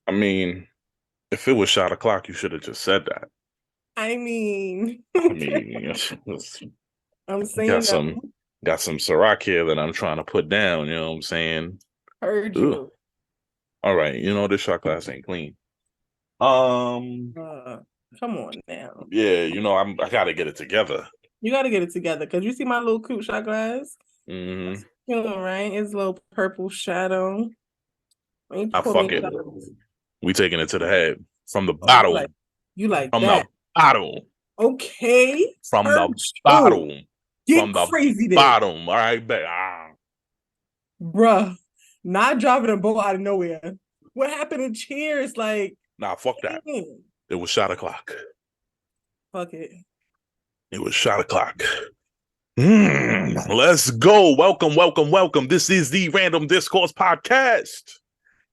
I mean, if it was shot o'clock, you should have just said that. I mean, I mean, I'm got saying some though, got some Ciroc here that I'm trying to put down. You know what I'm saying? heard Ugh. you. All right, this shot glass ain't clean. Um, Uh, Come on now. yeah, I gotta get it together. You got to get it together because you see my little cute shot glass. Hmm. That's cute, right? It's a little purple shadow. Let me I pour me fuck a it. shot. We taking it to the head from the Oh, bottle, you like from the that? bottle, Okay, from heard the you. bottle, Get from the crazy then, bottom. All right, bet. bruh. Not driving a boat out of nowhere. What happened in Cheers? Like, Nah, fuck that. damn. It was shot o'clock. Fuck it. It was shot o'clock. Let's go. Welcome, welcome, welcome. This is the Random Discourse Podcast.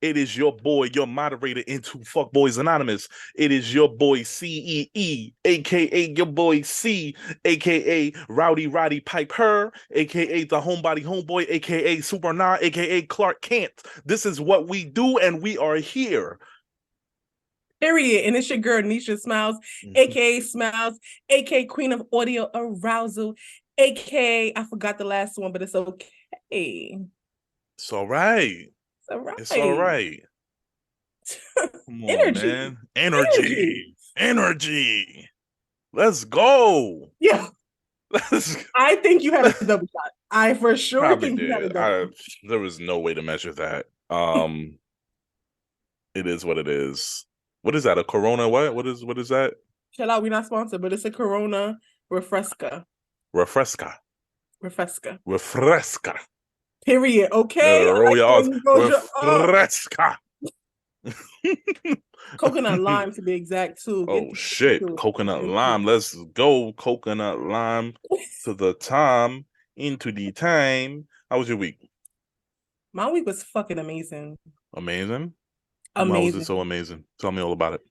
It is your boy, your moderator into Fuckboys Anonymous. It is your boy CEE, aka your boy C, aka Rowdy Roddy Piper, aka the Homebody Homeboy, aka Super Nah, aka Clark Kent. This is what we do, and we are here. Period. And it's your girl Nisha Smiles, aka Smiles, aka Queen of Audio Arousal, aka I forgot the last one, but it's okay. It's all right. It's all It's all right. right. Come on, Energy. man. Energy. Energy. Energy. Let's go. Yeah. Let's I think you had a double shot. I for sure probably think you had a did. double. There was no way to measure that. It is what it is. What is that? A Corona? What is that? Chill out, we're not sponsored, but it's a Corona Refresca. Refresca. Refresca. Refresca. Period. Gotta Okay. I roll like your the way R's. you rolled your Refresca. coconut lime to be exact too. Get Oh shit. into Coconut it. lime. Let's go. Coconut lime to the time. Into the time. How was your week? My week was fucking amazing. Amazing. Why was it Amazing. so amazing? Tell me all about it.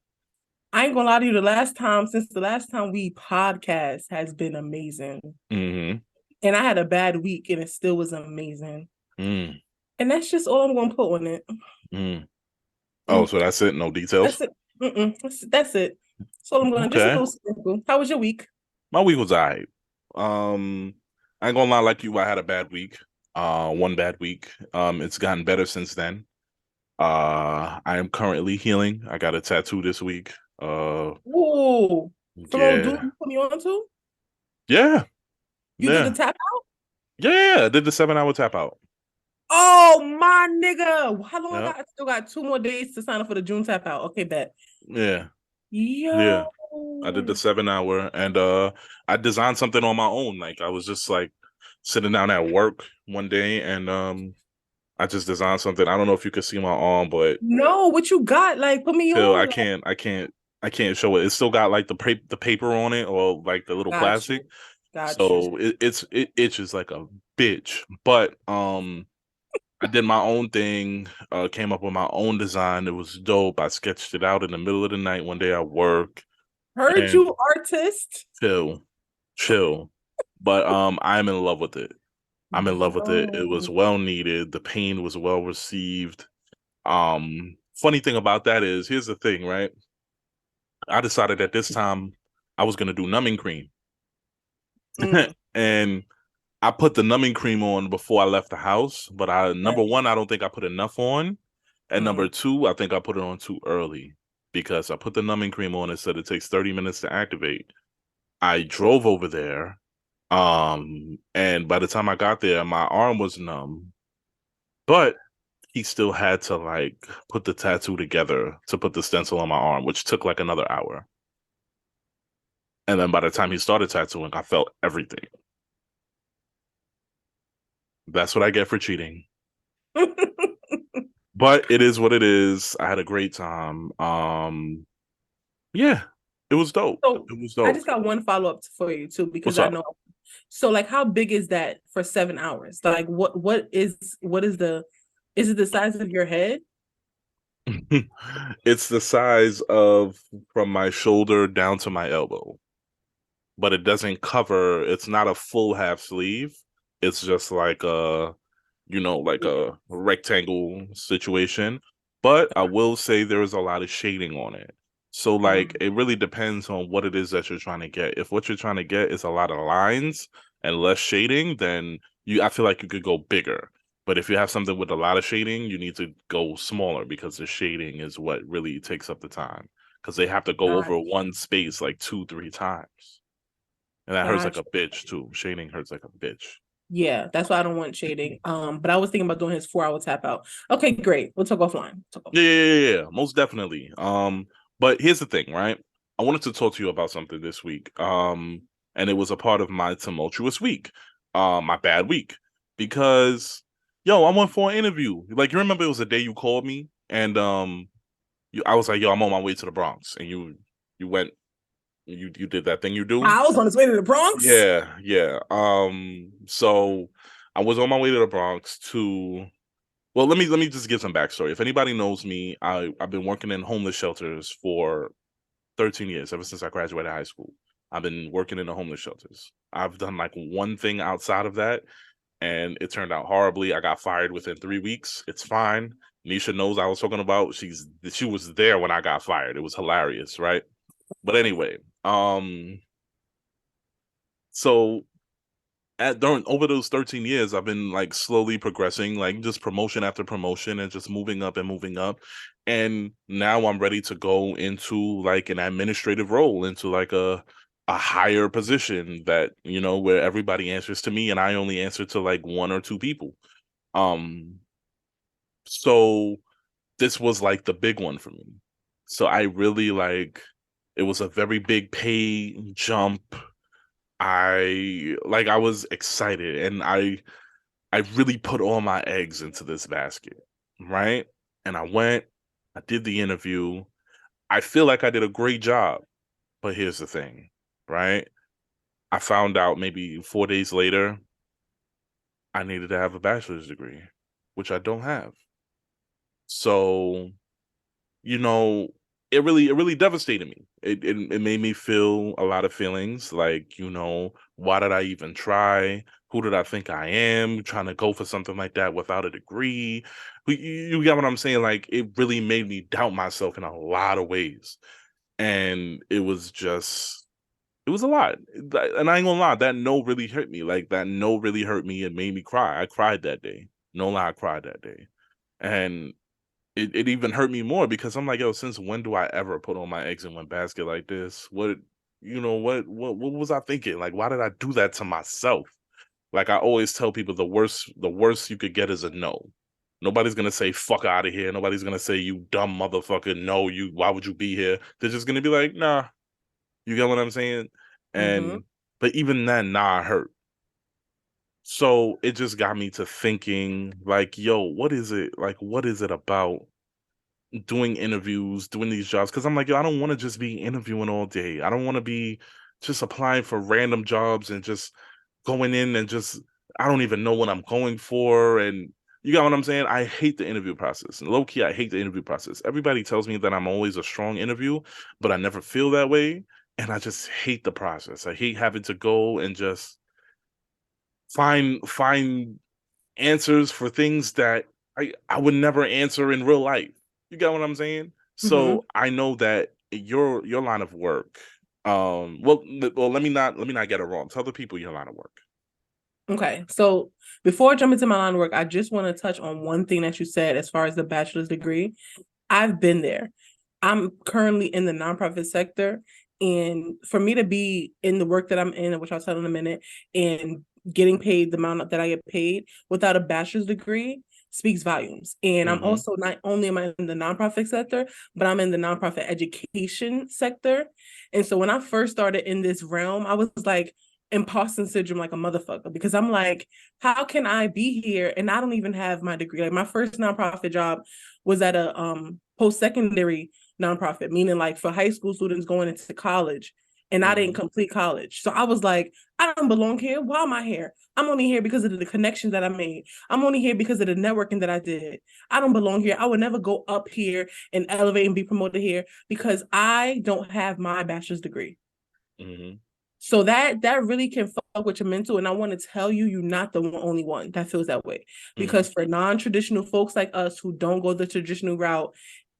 I ain't gonna lie to you, the last time we podcast has been amazing. Mm-hmm. And I had a bad week and it still was amazing. Mm, And that's just all I'm gonna put on it. mm. Oh, Mm, so that's it? No that's details? it. That's it. That's all I'm gonna just a Okay. little sprinkle. How was your week? My week was all right. Um, I ain't gonna lie, like you, I had a bad week. One bad week. It's gotten better since then. I am currently healing. I got a tattoo this week. Ooh, from old dude Yeah. you put me on to? Yeah. You did the Yeah. tap? Yeah. I did the 7 hour tap out. Oh my nigga. How long I Yeah. got? I still got 2 more days to sign up for the June tap out. Okay, bet. Yeah. Yeah. Yo. I did the 7 hour and I designed something on my own. Like I was just like sitting down at work one day and I just designed something. I don't know if you could see my arm, but No, what you got? Like, put me still on. I can't show it. It's still got like the paper on it or like the little Got plastic. you. Got you. So it itches like a bitch. But I did my own thing, came up with my own design. It was dope. I sketched it out in the middle of the night one day at work Heard and you, artist. chill, chill. But I'm in love with it. I'm in love with it. It was Yo. well needed. The pain was well received. Funny thing about that is, here's the thing, right? I decided at this time I was gonna do numbing cream. Mm, And I put the numbing cream on before I left the house, but I number right. one, I don't think I put enough on. And number Mm. two, I think I put it on too early because I put the numbing cream on and said it takes 30 minutes to activate. I drove over there. And by the time I got there, my arm was numb, but he still had to like put the tattoo together to put the stencil on my arm, which took like another hour. And then by the time he started tattooing, I felt everything. That's what I get for cheating. But it is what it is. I had a great time. Yeah, it was dope. So It was I dope. just got one follow-up for you too, because What's I up? know. So like how big is that for 7 hours? Like what is the is it the size of your head? It's the size of from my shoulder down to my elbow, but it doesn't cover, it's not a full half sleeve. It's just like a, like Yeah. a rectangle situation. But I will say there is a lot of shading on it. So like Mm, it really depends on what it is that you're trying to get. If what you're trying to get is a lot of lines and less shading, then I feel like you could go bigger. But if you have something with a lot of shading, you need to go smaller because the shading is what really takes up the time. Because they have to go over gotcha. one space like 2, 3 times. And that hurts like Gotcha. a bitch too. Shading hurts like a bitch. Yeah, that's why I don't want shading. But I was thinking about doing his 4 hour tap out. Okay, great. We'll talk offline. Talk Yeah, offline. yeah, yeah, yeah, most definitely. But here's the thing, right? I wanted to talk to you about something this week. And it was a part of my tumultuous week, my bad week, because yo, I went for an interview. Like you remember, it was the day you called me, and I was like, yo, I'm on my way to the Bronx, and you went, you did that thing you do. I was on his way to the Bronx. Yeah, yeah. So I was on my way to the Bronx to well, let me just give some backstory. If anybody knows me, I've been working in homeless shelters for 13 years, ever since I graduated high school. I've been working in the homeless shelters. I've done like one thing outside of that, and it turned out horribly. I got fired within 3 weeks. It's fine. Nisha knows I was talking about. She was there when I got fired. It was hilarious, right? But anyway, so at during over those 13 years, I've been like slowly progressing, like just promotion after promotion and just moving up and moving up. And now I'm ready to go into like an administrative role, into like a higher position that, where everybody answers to me and I only answer to like 1 or 2 people. Um, so this was like the big one for me. So I really it was a very big pay jump. I was excited and I really put all my eggs into this basket, right? And I went, I did the interview. I feel like I did a great job, but here's the thing, right? I found out maybe 4 days later I needed to have a bachelor's degree, which I don't have. So you know, it really devastated me. It made me feel a lot of feelings like, why did I even try? Who did I think I am trying to go for something like that without a degree? You get what I'm saying? Like it really made me doubt myself in a lot of ways. And it was a lot. And I ain't gonna lie, that no really hurt me. Like that no really hurt me and made me cry. I cried that day. No lie, I cried that day. And it even hurt me more because I'm like, yo, since when do I ever put all my eggs in one basket like this? What was I thinking? Like, why did I do that to myself? Like I always tell people the worst you could get is a no. Nobody's gonna say fuck out of here. Nobody's gonna say you dumb motherfucker. No, why would you be here? They're just gonna be like, nah, you get what I'm saying? Mm-hmm. And but even then, nah, hurt. So it just got me to thinking, like, yo, what is it? Like, what is it about doing interviews, doing these jobs? Because I'm like, yo, I don't want to just be interviewing all day. I don't want to be just applying for random jobs and just going in and just I don't even know what I'm going for. And you got what I'm saying? I hate the interview process. And low key, I hate the interview process. Everybody tells me that I'm always a strong interview, but I never feel that way. And I just hate the process. I hate having to go and just find answers for things that I would never answer in real life. You got what I'm saying? Mm-hmm. So I know that your line of work. Well, let me not get it wrong. Tell the people your line of work. Okay. So before I jump into my line of work, I just want to touch on one thing that you said as far as the bachelor's degree. I've been there. I'm currently in the nonprofit sector. And for me to be in the work that I'm in, which I'll tell in a minute, and getting paid the amount that I get paid without a bachelor's degree speaks volumes. And I'm Mm-hmm. also not only am I in the nonprofit sector, but I'm in the nonprofit education sector. And so when I first started in this realm, I was like, imposter syndrome like a motherfucker because I'm like, how can I be here and I don't even have my degree? Like my first nonprofit job was at a post-secondary nonprofit, meaning like for high school students going into college, and I didn't Mm-hmm. complete college. So I was like, I don't belong here. Why am I here? I'm only here because of the connections that I made. I'm only here because of the networking that I did. I don't belong here. I would never go up here and elevate and be promoted here because I don't have my bachelor's degree. Mm-hmm. So that really can with your mental, and I want to tell you, you're not the only one that feels that way. Mm-hmm. Because for non-traditional folks like us who don't go the traditional route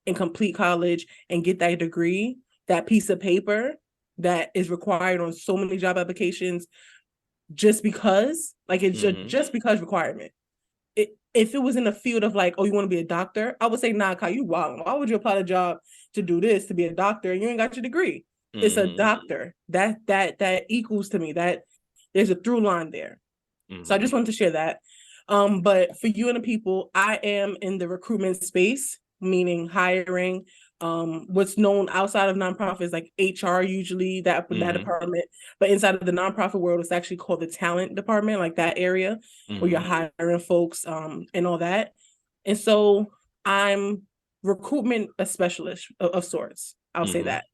and complete college and get that degree, that piece of paper that is required on so many job applications, just because, like it's just because requirement. If it was in the field of like, oh, you want to be a doctor, I would say, nah, Kai, you wild. Why would you apply the job to do this, to be a doctor, and you ain't got your degree? It's a Mm-hmm. doctor. That equals to me. That there's a through line there. So I Mm-hmm. just wanted to share that. But for you and the people, I am in the recruitment space, meaning hiring. What's known outside of nonprofits like HR, usually that Mm-hmm. department, but inside of the nonprofit world, it's actually called the talent department, like that area where you're Mm-hmm. hiring folks, and all that. And so I'm recruitment a specialist of sorts. I'll say Mm-hmm. that.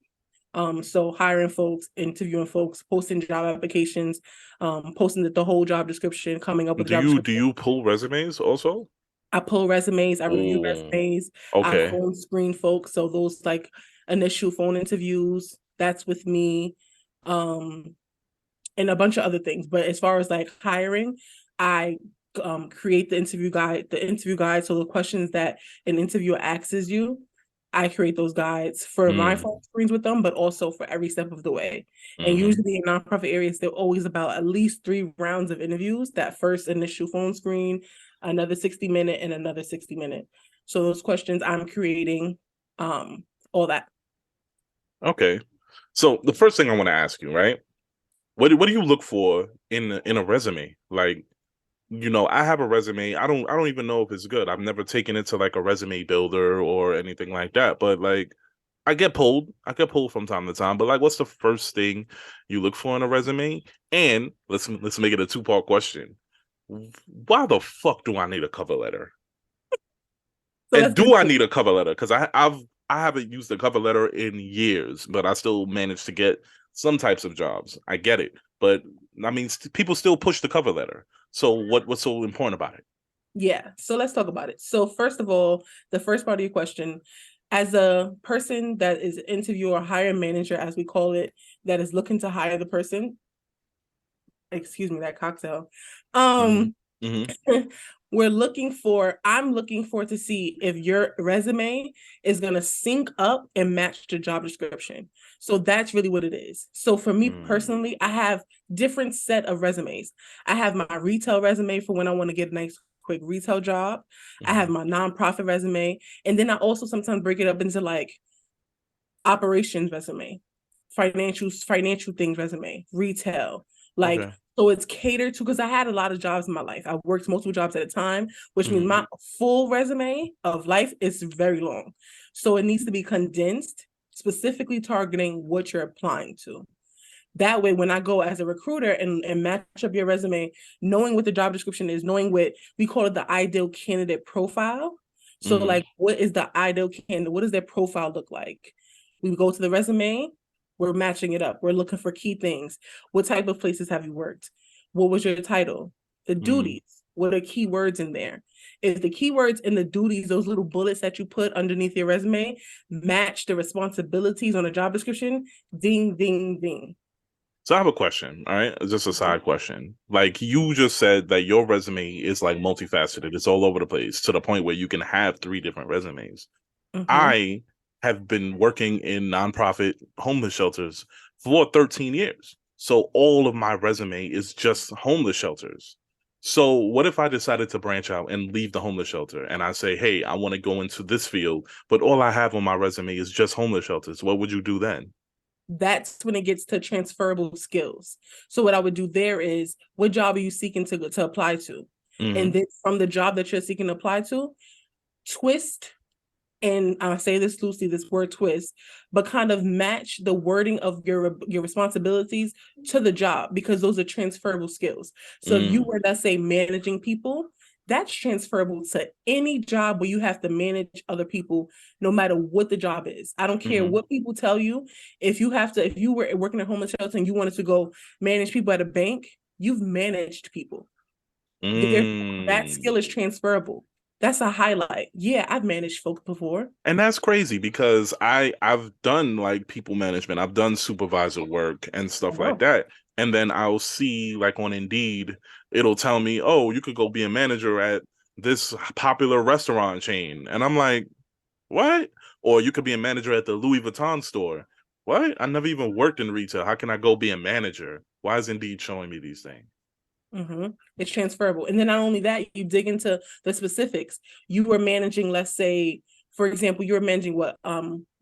So hiring folks, interviewing folks, posting job applications, posting the whole job description, coming up with a job Do description. you pull resumes also? I pull resumes, I review Oh, resumes, I okay. phone screen folks. So those like initial phone interviews, that's with me. Um, and a bunch of other things. But as far as like hiring, I create the interview guide. The interview guide, so the questions that an interviewer asks you, I create those guides for my Mm. phone screens with them, but also for every step of the way. And Mm-hmm. usually in nonprofit areas, they're always about at least 3 rounds of interviews. That first initial phone screen, another 60-minute, and another 60-minute. So those questions I'm creating, all that. Okay. So the first thing I want to ask you, right? What do you look for in a resume? Like, I have a resume. I don't even know if it's good. I've never taken it to like a resume builder or anything like that. But like I get pulled. I get pulled from time to time. But like what's the first thing you look for in a resume? And let's make it a two-part question. Why the fuck do I need a cover letter? So And let's get do I into it. need a cover letter? Because I haven't used a cover letter in years, but I still managed to get some types of jobs. I get it, but I mean, people still push the cover letter. So what's so important about it? Yeah, so let's talk about it. So first of all, the first part of your question, as a person that is an interviewer, hiring manager, as we call it, that is looking to hire the person, excuse me, that cocktail. Mm-hmm. Um, Mm-hmm. I'm looking for to see if your resume is going to sync up and match the job description. So that's really what it is. So for me personally, I have different set of resumes. I have my retail resume for when I want to get a nice quick retail job. I Mm-hmm. have my nonprofit resume. And then I also sometimes break it up into like operations resume, financial things resume, retail. Like Okay. so it's catered to because I had a lot of jobs in my life. I worked multiple jobs at a time, which means Mm-hmm. my full resume of life is very long. So it needs to be condensed, specifically targeting what you're applying to. That way, when I go as a recruiter and match up your resume, knowing what the job description is, knowing what we call it the ideal candidate profile. So, Mm-hmm. like, what is the ideal candidate? What does their profile look like? We go to the resume, we're matching it up. We're looking for key things. What type of places have you worked? What was your title? The Mm-hmm. duties. What are keywords in there? If the keywords and the duties, those little bullets that you put underneath your resume, match the responsibilities on the job description, ding, ding, ding. So I have a question, all right? Just a side question. Like you just said that your resume is like multifaceted. It's all over the place to the point where you can have three different resumes. Mm-hmm. I have been working in nonprofit homeless shelters for 13 years. So all of my resume is just homeless shelters. So what if I decided to branch out and leave the homeless shelter and I say, hey, I want to go into this field, but all I have on my resume is just homeless shelters. What would you do then? That's when it gets to transferable skills. So what I would do there is, what job are you seeking to apply to? Mm-hmm. And then from the job that you're seeking to apply to, twist, and I say this loosely, this word twist, but kind of match the wording of your responsibilities to the job because those are transferable skills. So if you Mm-hmm. were, let's say, managing people, that's transferable to any job where you have to manage other people, no matter what the job is. I don't care Mm-hmm. what people tell you. If you were working at homeless shelter and you wanted to go manage people at a bank, you've managed people. Therefore, that Mm. skill is transferable. That's a highlight. Yeah, I've managed folks before. And that's crazy because I've done like people management. I've done supervisor work and I stuff like know. that. and then I'll see like on Indeed, it'll tell me, oh, you could go be a manager at this popular restaurant chain. And I'm like, what? Or you could be a manager at the Louis Vuitton store. What? I never even worked in retail. How can I go be a manager? Why is Indeed showing me these things? It's transferable. And then not only that, you dig into the specifics. You were managing, let's say, for example, you were managing what,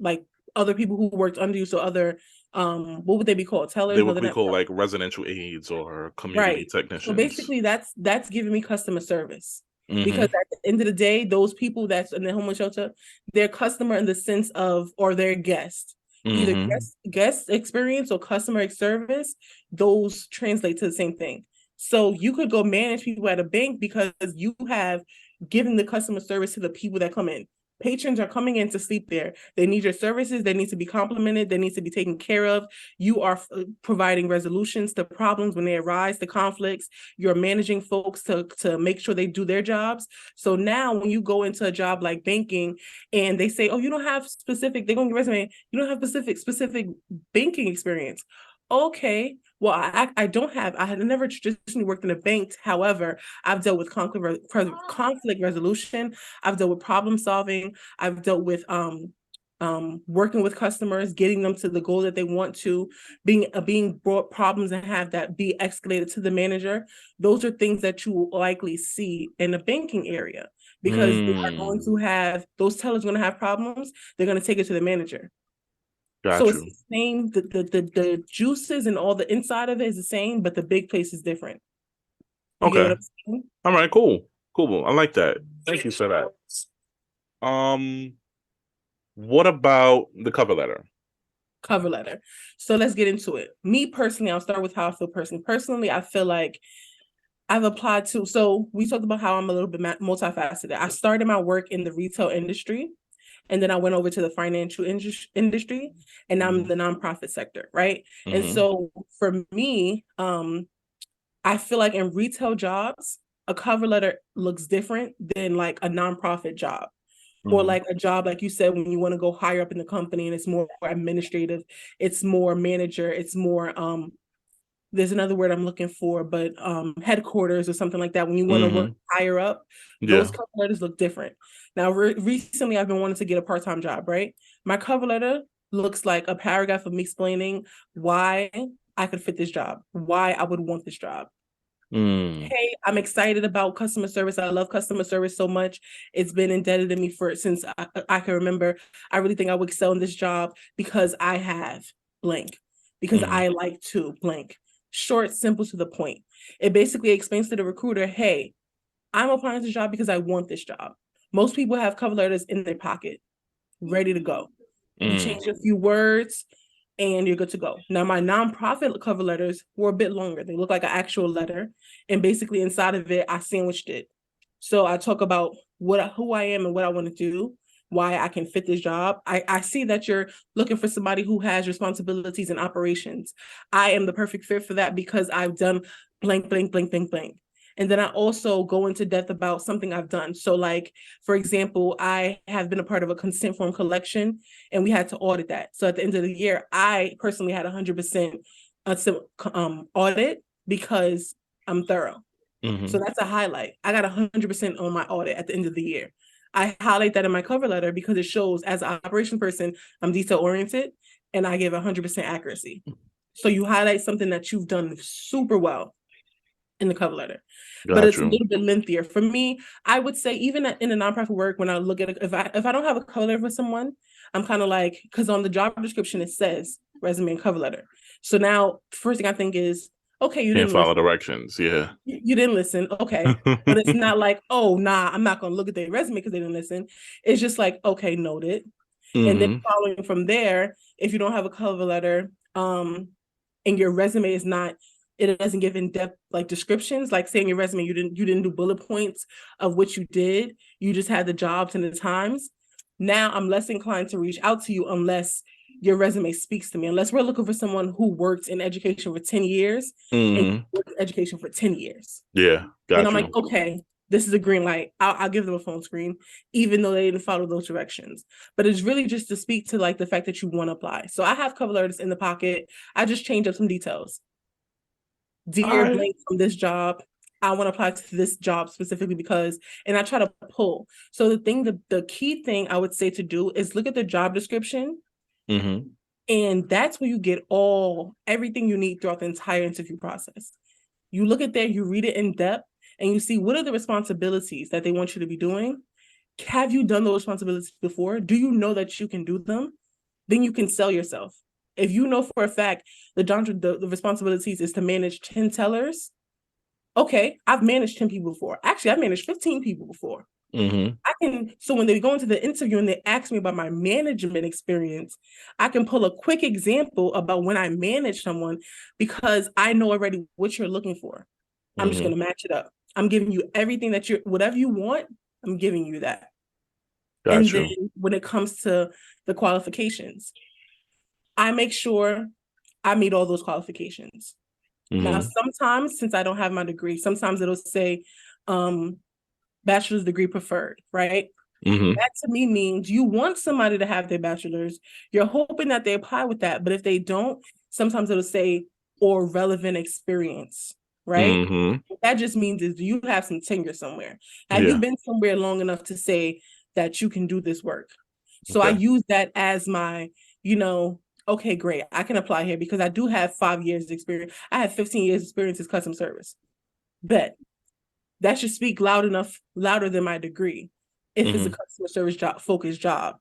like other people who worked under you. So other, what would they be called? They Tellers? No, would they're be not. called like residential aides or community Right. So technicians. basically that's giving me customer service. Because Mm-hmm. at the end of the day, those people that's in the homeless shelter, they're customer in the sense of, or their guest. Either Mm-hmm. guest experience or customer service, those translate to the same thing. So you could go manage people at a bank because you have given the customer service to the people that come in. Patrons are coming in to sleep there. They need your services. They need to be complimented. They need to be taken care of. You are providing resolutions to problems when they arise, to conflicts. You're managing folks to make sure they do their jobs. So now when you go into a job like banking and they say, oh, you don't have specific, they're going to resume, you don't have specific banking experience. Okay, well, I don't have, I had never traditionally worked in a bank. However, I've dealt with conflict resolution. I've dealt with problem solving. I've dealt with working with customers, getting them to the goal that they want to, being brought problems and have that be escalated to the manager. Those are things that you will likely see in the banking area because they are going to have, those tellers are going to have problems. They're going to take it to the manager. So Got it's you. the same, the juices and all the inside of it is the same, but the big place is different. You get what Okay. I'm saying? All right, cool. Cool. I like that. Thank you for that. What about the cover letter? Cover letter. So let's get into it. Me personally, I'll start with how I feel personally. Personally, I feel like I've applied to, so we talked about how I'm a little bit multifaceted. I started my work in the retail industry, and then I went over to the financial industry, and now I'm in Mm-hmm. the nonprofit sector, right? And Mm-hmm. so for me, I feel like in retail jobs, a cover letter looks different than like a nonprofit job or Mm-hmm. like a job, like you said, when you want to go higher up in the company and it's more administrative, it's more manager, it's more there's another word I'm looking for, but headquarters or something like that. When you want to work Mm-hmm. higher up, those Yeah. cover letters look different. Now, recently I've been wanting to get a part-time job, right? My cover letter looks like a paragraph of me explaining why I could fit this job, why I would want this job. Mm. Hey, I'm excited about customer service. I love customer service so much. It's been indebted to me for since I can remember. I really think I would excel in this job because I have blank, because Mm. I like to blank. Short, simple, to the point. It basically explains to the recruiter, hey, I'm applying to this job because I want this job. Most people have cover letters in their pocket, ready to go. You Mm. change a few words, and you're good to go. Now, my nonprofit cover letters were a bit longer. They look like an actual letter. And basically inside of it, I sandwiched it. So I talk about who I am and what I want to do, why I can fit this job. I see that you're looking for somebody who has responsibilities and operations. I am the perfect fit for that because I've done blank, blank, blank, blank, blank. And then I also go into depth about something I've done. So, like, for example, I have been a part of a consent form collection and we had to audit that. So at the end of the year, I personally had 100% audit because I'm thorough. Mm-hmm. So that's a highlight. I got 100% on my audit at the end of the year. I highlight that in my cover letter because it shows as an operation person, I'm detail oriented and I give 100% accuracy. So you highlight something that you've done super well in the cover letter, but Got it's a you. little bit lengthier for me. I would say even in the nonprofit work, when I look at it, if I don't have a cover letter for someone, I'm kind of like, because on the job description it says resume and cover letter. So now first thing I think is, okay, you Can't didn't follow listen. directions. Yeah. You didn't listen. Okay. But it's not like, oh, nah, I'm not going to look at their resume because they didn't listen. It's just like, okay, noted. And then Mm-hmm. following from there, if you don't have a cover letter, and your resume is not, it doesn't give in-depth like descriptions, like saying your resume, you didn't do bullet points of what you did. You just had the jobs and the times. Now I'm less inclined to reach out to you unless your resume speaks to me, unless we're looking for someone who worked in education for 10 years and Mm-hmm. worked in education for 10 years. Yeah. Then Got I'm like, you. okay, this is a green light. I'll give them a phone screen, even though they didn't follow those directions. But it's really just to speak to like the fact that you want to apply. So I have cover letters in the pocket. I just change up some details. dear right. blank from this job. I want to apply to this job specifically because, and I try to pull. So the key thing I would say to do is look at the job description, Mm-hmm. and that's where you get everything you need throughout the entire interview process. You look at there, you read it in depth, and you see what are the responsibilities that they want you to be doing. Have you done those responsibilities before? Do you know that you can do them? Then you can sell yourself. If you know for a fact the responsibilities is to manage 10 tellers, okay, I've managed 10 people before. Actually, I've managed 15 people before. Mm-hmm. I can, so when they go into the interview and they ask me about my management experience, I can pull a quick example about when I manage someone because I know already what you're looking for. I'm just Mm-hmm. going to match it up. I'm giving you everything that whatever you want, I'm giving you that. And Got then you. when it comes to the qualifications, I make sure I meet all those qualifications. Now, Mm-hmm. sometimes since I don't have my degree, sometimes it'll say um, bachelor's degree preferred, right? Mm-hmm. That to me means you want somebody to have their bachelor's. You're hoping that they apply with that. But if they don't, sometimes it'll say or relevant experience, right? Mm-hmm. What that just means is do you have some tenure somewhere? Have you Yeah. been somewhere long enough to say that you can do this work? So I Okay. use that as my, okay, great. I can apply here because I do have 5 years experience. I have 15 years experience as customer service. Bet that should speak louder than my degree if it's a Mm-hmm. customer service job focused job.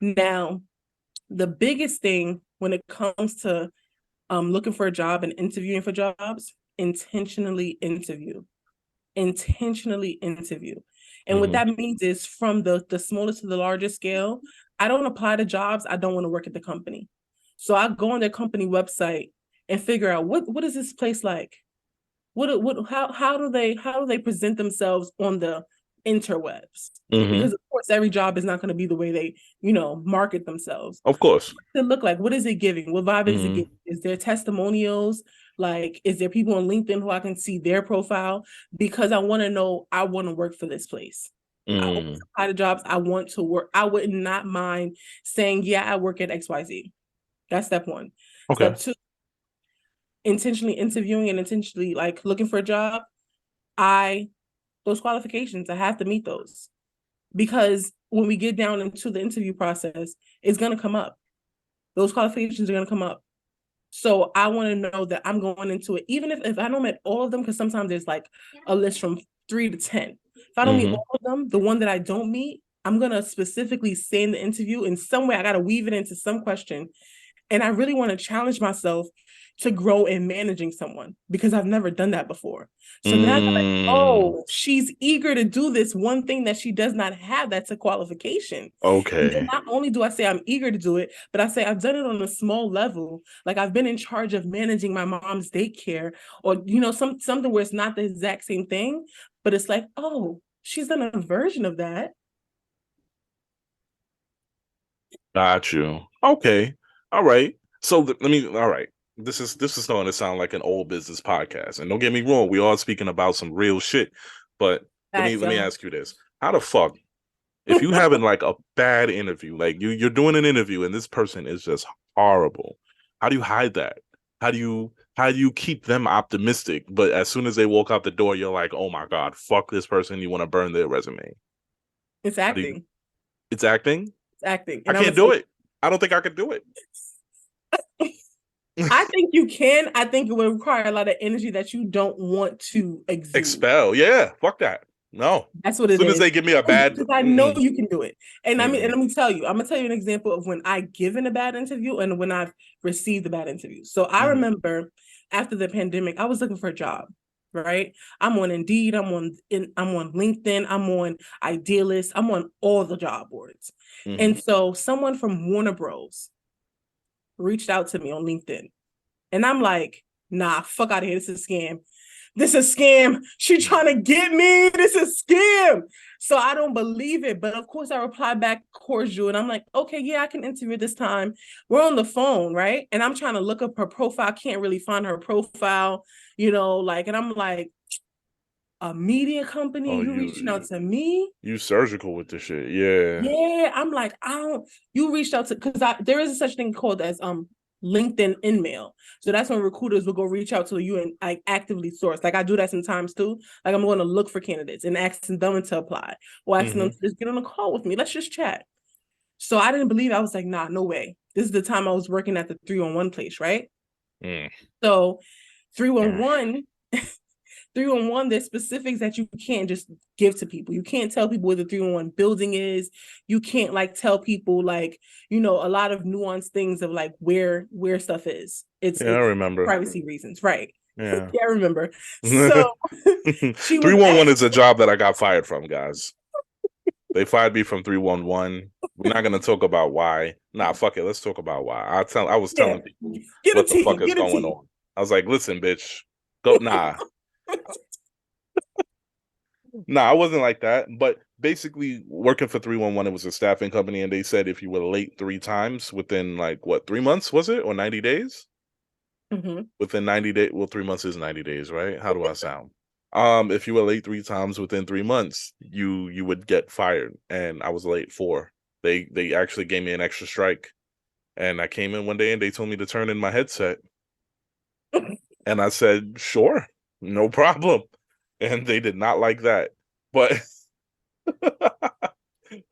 Now, the biggest thing when it comes to looking for a job and interviewing for jobs, intentionally interview. And what Mm-hmm. that means is from the smallest to the largest scale, I don't apply to jobs. I don't want to work at the company. So I go on their company website and figure out what is this place like? How do they present themselves on the interwebs? Mm-hmm. Because of course every job is not going to be the way they, market themselves. Of course. It look like? What is it giving? What vibe is it Mm-hmm. giving? Is there testimonials? Like, is there people on LinkedIn who I can see their profile? Because I want to know, I want to work for this place. I always Mm. apply to jobs. I want to work. I would not mind saying, yeah, I work at XYZ. That's step one. Okay. Step two, intentionally interviewing and intentionally like looking for a job. I those qualifications, I have to meet those. Because when we get down into the interview process, it's gonna come up. Those qualifications are gonna come up. So I want to know that I'm going into it, even if I don't meet all of them, because sometimes there's like a list from 3 to 10. If I don't meet Mm-hmm. all of them, the one that I don't meet, I'm gonna specifically say in the interview in some way I gotta weave it into some question. And I really want to challenge myself to grow in managing someone because I've never done that before. So now I'm like, Mm. oh, she's eager to do this one thing that she does not have. That's a qualification. And then Okay. not only do I say I'm eager to do it, but I say I've done it on a small level. Like I've been in charge of managing my mom's daycare, or something where it's not the exact same thing, but it's like, oh, she's done a version of that. Got you. Okay. All right. So let me. All right. This is going to sound like an old business podcast, and don't get me wrong, we are speaking about some real shit. But let me Facts, ask you this: how the fuck, if you having like a bad interview, like you're doing an interview and this person is just horrible, how do you hide that? How do you keep them optimistic? But as soon as they walk out the door, you're like, oh my god, fuck this person. You want to burn their resume? it's How do you? acting. It's acting. It's acting. I And I'm can't gonna do tell it. I don't think I could do it. you, I think you can. I think it would require a lot of energy that you don't want to exude. Expel. Yeah. Fuck that. No. That's what As it soon as is. they give me a bad Because I know mm-mm, you can do it. And mm-mm, let me tell you, I'm gonna tell you an example of when I given a bad interview and when I've received a bad interview. So I mm-hmm, remember after the pandemic, I was looking for a job. Right. I'm on Indeed, I'm on LinkedIn, I'm on Idealist, I'm on all the job boards. mm-hmm. And so someone from Warner Bros reached out to me on LinkedIn. And I'm like, nah, fuck out of here. This is a scam. This is a scam. She trying to get me. This is a scam. So I don't believe it. But of course, I reply back cordial. And I'm like, okay, yeah, I can interview this time. We're on the phone, right? And I'm trying to look up her profile. Can't really find her profile, and I'm like, a media company, Oh, you reaching out to me? you surgical with the shit. Yeah. Yeah, I'm like, I don't. You reached out to because there is a such thing called as LinkedIn InMail. So that's when recruiters will go reach out to you and like actively source. Like I do that sometimes too. Like I'm going to look for candidates and asking them to apply or asking them to just get on a call with me. Let's just chat. So I didn't believe it. I was like, nah, no way. This is the time I was working at the 311 place, right? Mm. So Mm. 311 311, there's specifics that you can't just give to people. You can't tell people where the 311 building is. You can't like tell people like, a lot of nuanced things of like where stuff is. Yeah, I It's remember. privacy reasons, right? Yeah. Yeah, I remember. So she was 311 asking, is a job that I got fired from, guys. They fired me from 311. We're not gonna talk about why. Nah, fuck it. Let's talk about why. I was yeah, telling people get a what the tea, fuck is get a going tea. on. I was like, listen, bitch, go. Nah, I wasn't like that. But basically, working for 311, it was a staffing company, and they said if you were late 3 times within like what 3 months was it or 90 days? Mm-hmm. Within 90 days, well, 3 months is 90 days, right? How do I sound? If you were late 3 times within 3 months, you would get fired, and I was late 4. They actually gave me an extra strike, and I came in one day and they told me to turn in my headset, and I said sure, no problem, and they did not like that, but.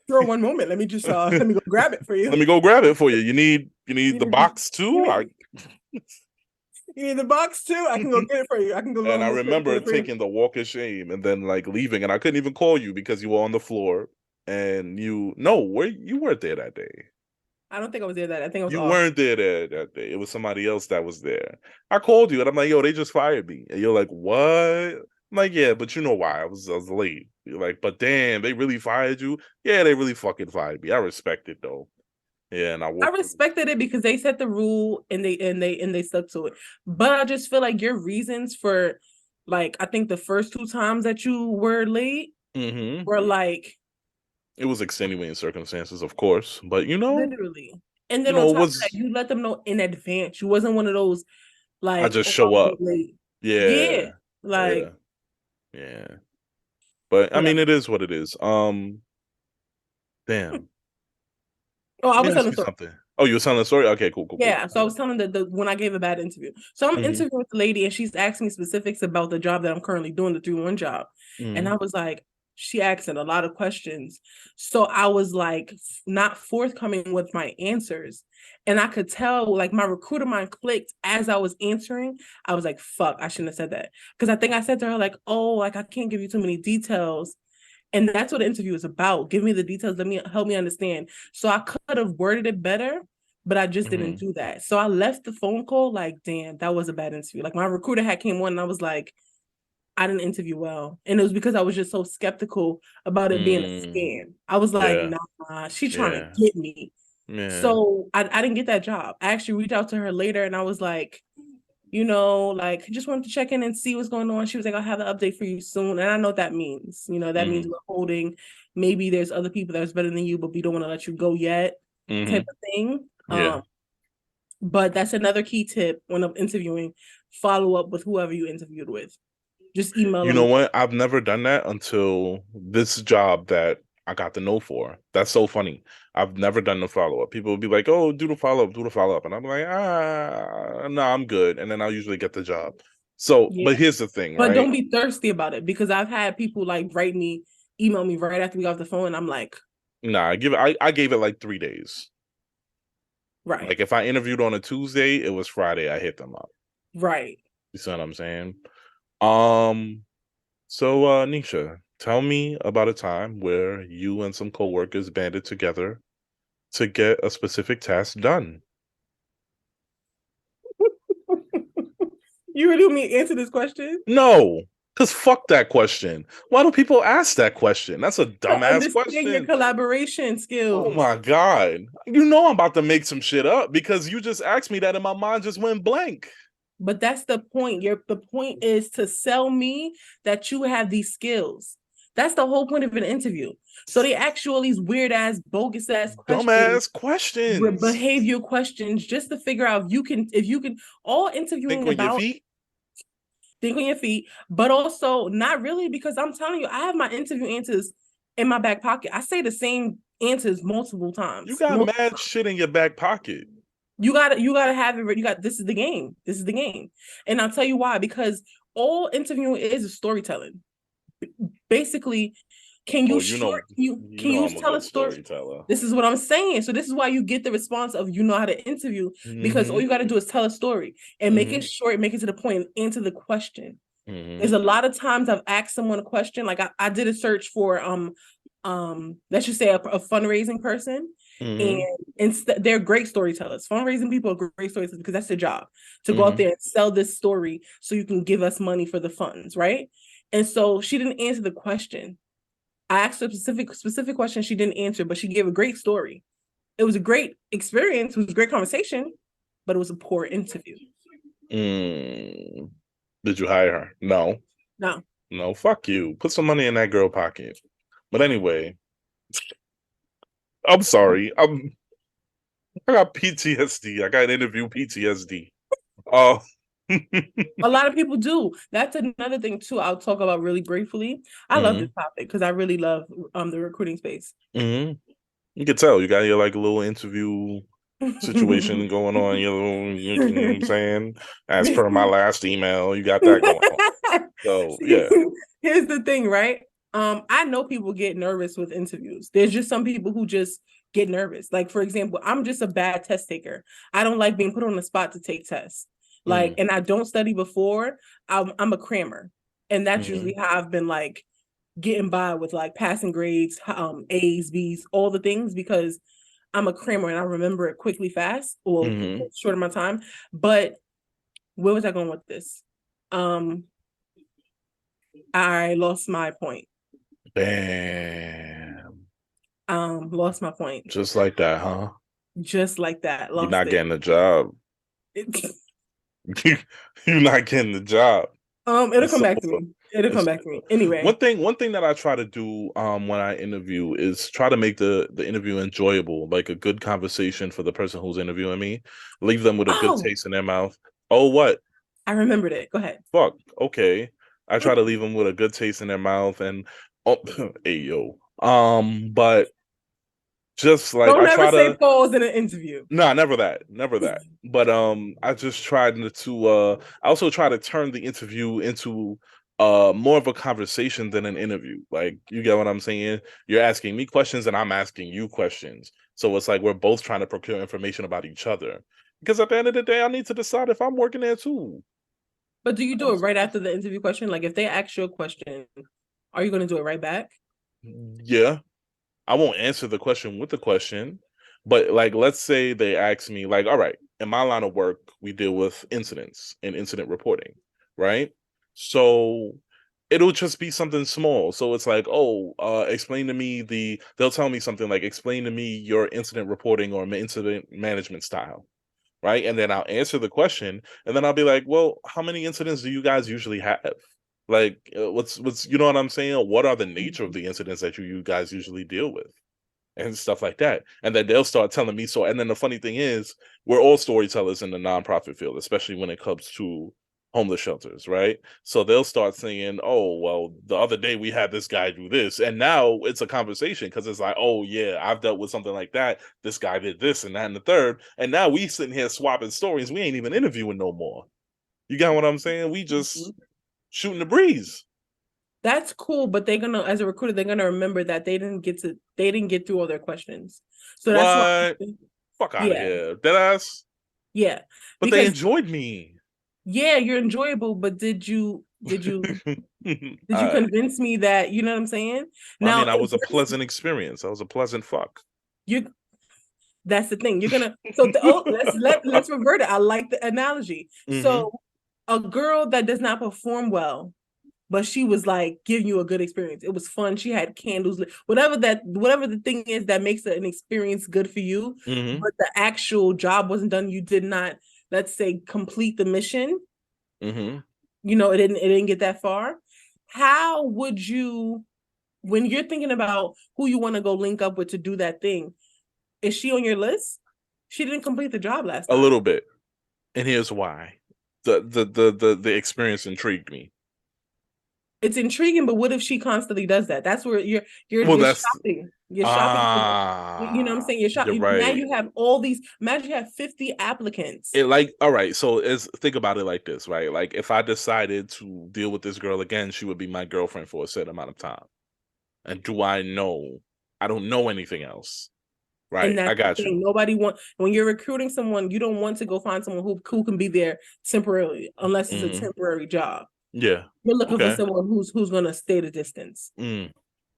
Sure, one moment. Let me just let me go grab it for you. Let me go grab it for you. You need the You need, box you too. need, you need the box too. I can go get it for you. I can go And I look for remember it for you. taking the walk of shame and then like leaving, and I couldn't even call you because you were on the floor, and you weren't there that day. I don't think I was there that. I think I was You off. weren't there that day. It was somebody else that was there. I called you and I'm like, yo, they just fired me. And you're like, what? I'm like, yeah, but you know why? I was late. You're like, but damn, they really fired you? Yeah, they really fucking fired me. I respect it though. Yeah, and I I walked. respected it because they set the rule and they stuck to it. But I just feel like your reasons for like I think the first two times that you were late Mm-hmm. were like It was extenuating circumstances, of course, but literally. And then on it top of that, was. you let them know in advance. You wasn't one of those I like, just oh, show I'll be up. late. Yeah, Yeah. Like yeah, yeah. But I mean, whatever. it is what it is. Damn. Oh, I Let me was ask telling you a story. something. Oh, you were telling a story? Okay, cool, cool, cool. Yeah, so I was telling the when I gave a bad interview. So I'm Mm-hmm. interviewing with the lady and she's asking me specifics about the job that I'm currently doing, the 3-1 job. And Mm-hmm. I was like, she asked a lot of questions. So I was like not forthcoming with my answers. And I could tell like my recruiter mind clicked as I was answering. I was like, fuck, I shouldn't have said that. Because I think I said to her, like, oh, like I can't give you too many details. And that's what the interview is about. Give me the details. Let me help me understand. So I could have worded it better, but I just didn't Mm-hmm. do that. So I left the phone call like, damn, that was a bad interview. Like my recruiter had came on and I was like, I didn't interview well. And it was because I was just so skeptical about it being a Mm, scam. I was like, yeah, nah, she trying to yeah, get me. yeah. So I didn't get that job. I actually reached out to her later and I was like, like just wanted to check in and see what's going on. She was like, I'll have an update for you soon. And I know what that means. That means Mm-hmm. we're holding. Maybe there's other people that's better than you, but we don't want to let you go yet, type Mm-hmm. of thing. Yeah. But that's another key tip when I'm interviewing. Follow up with whoever you interviewed with. Just email You know them. what? I've never done that until this job that I got the no for. That's so funny. I've never done the follow up. People would be like, "Oh, do the follow up," and I'm like, no, I'm good. And then I'll usually get the job. So, Yeah. but here's the thing, But right? don't be thirsty about it because I've had people like write me, email me right after we got off the phone, and I'm like, Nah, I gave it like 3 days. right, Like if I interviewed on a Tuesday, it was Friday. I hit them up. right. You see what I'm saying? Um. So, Nisha, tell me about a time where you and some coworkers banded together to get a specific task done. You really want me to answer this question? No, because fuck that question. Why do people ask that question? That's a To dumbass understand your question. collaboration Oh skills. my God. You know I'm about to make some shit up because you just asked me that and my mind just went blank. But that's the point. The point is to sell me that you have these skills. That's the whole point of an interview. So they ask you all these weird ass, bogus ass questions, Dumbass questions. behavior questions, just to figure out if you can all Think interviewing on your about feet. think on your feet, but also not really because I'm telling you, I have my interview answers in my back pocket. I say the same answers multiple You times. got mad shit in your back pocket. You gotta have it. This is the game. This is the game. And I'll tell you why. Because all interviewing is storytelling. Basically, can Oh, you you know, short you you can know, you I'm a tell a good story? storyteller. This is what I'm saying. So this is why you get the response of you know how to interview, because all Mm-hmm. you got to do is tell a story and make it Mm-hmm. short, make it to the point, and answer the question. Mm-hmm. There's a lot of times I've asked someone a question, like I did a search for let's just say a fundraising person, and Mm-hmm. they're great storytellers. Fundraising people are great storytellers because that's their job, to go out Mm-hmm. there and sell this story so you can give us money for the funds, right? And so she didn't answer the question. I asked her a specific question, she didn't answer, but she gave a great story. It was a great experience, it was a great conversation, but it was a poor interview. Mm. Did you hire her? No. No. No, fuck you. Put some money in that girl pocket. But anyway, I'm sorry. I got PTSD. I got interview PTSD. Oh. A lot of people do. That's another thing too. I'll talk about really briefly. I love this Hmm. topic because I really love the recruiting space. Hmm. You can tell you got your like a little interview situation going on. Your little, you know what I'm saying? As per my last email, you got that going on. So yeah. See, here's the thing, right? I know people get nervous with interviews. There's just some people who just get nervous. Like, for example, I'm just a bad test taker. I don't like being put on the spot to take tests. Like, Mm. and I don't study before. I'm a crammer. And that's usually Hmm. how I've been like getting by with like passing grades, A's, B's, all the things, because I'm a crammer and I remember it quickly, fast, or Hmm. short of my time. But where was I going with this? Um, I lost my point. Bam. Lost my point. Just like that, huh? Just like that, You're lost not it. getting the job. You're not getting the job. It'll It's come back to over. me. It'll come It's back to me. Anyway. one thing that I try to do when I interview is try to make the interview enjoyable, like a good conversation for the person who's interviewing me. Leave them with a good Oh, taste in their mouth. Oh, what? I remembered it. Go ahead. Fuck. Okay. I try to leave them with a good taste in their mouth and oh, hey yo. But just like Don't I ever try say to pause in an interview. nah, never that. Never that. But I just tried to I also try to turn the interview into more of a conversation than an interview. Like you get what I'm saying? You're asking me questions and I'm asking you questions. So it's like we're both trying to procure information about each other. Because at the end of the day, I need to decide if I'm working there too. But do you do it right after the interview question? Like if they ask you a question, are you going to do it right back? Yeah. I won't answer the question with the question, but like let's say they ask me like, all right, in my line of work, we deal with incidents and incident reporting, right? So it'll just be something small. So it's like, oh, explain to me they'll tell me something like, explain to me your incident reporting or incident management style, right? And then I'll answer the question, and then I'll be like, well, how many incidents do you guys usually have? Like, what's you know what I'm saying? What are the nature of the incidents that you guys usually deal with? And stuff like that. And then they'll start telling me so. And then the funny thing is, we're all storytellers in the nonprofit field, especially when it comes to homeless shelters, right? So they'll start saying, "Oh, well, the other day we had this guy do this," and now it's a conversation because it's like, "Oh yeah, I've dealt with something like that. This guy did this and that and the third, and now we sitting here swapping stories. We ain't even interviewing no more. You got what I'm saying? We just shooting the breeze. That's cool, but they're gonna, as a recruiter, they're gonna remember that they didn't get through all their questions. So that's why, What? Fuck out of yeah, here, deadass. yeah, But they because enjoyed me. yeah, you're enjoyable, but did you I convince me that you know what I'm saying? I Now, mean, I if was a pleasant experience. I was a pleasant fuck. you that's the thing. You're gonna so the, oh let's revert it. I like the analogy. Hmm. So a girl that does not perform well, but she was like giving you a good experience. It was fun. She had candles, whatever the thing is that makes an experience good for you, Hmm. but the actual job wasn't done. You did not, let's say, complete the mission. Hmm. You know, it didn't get that far. How would you, when you're thinking about who you want to go link up with to do that thing, is she on your list? She didn't complete the job last A time. little bit. And here's why. The experience intrigued me. It's intriguing, but what if she constantly does that? That's where you're Well, you're that's shopping. You're shopping. You know what I'm saying? You're Now right. you have all these. Imagine you have 50 applicants. It like, all right, so think about it like this, right? Like if I decided to deal with this girl again, she would be my girlfriend for a certain amount of time. And do I know? I don't know anything else. And Right. I that's the got thing. you. Nobody when you're recruiting someone, you don't want to go find someone who can be there temporarily, unless it's a Hmm. temporary job. Yeah. You're looking for Okay. someone who's gonna stay the distance. Mm.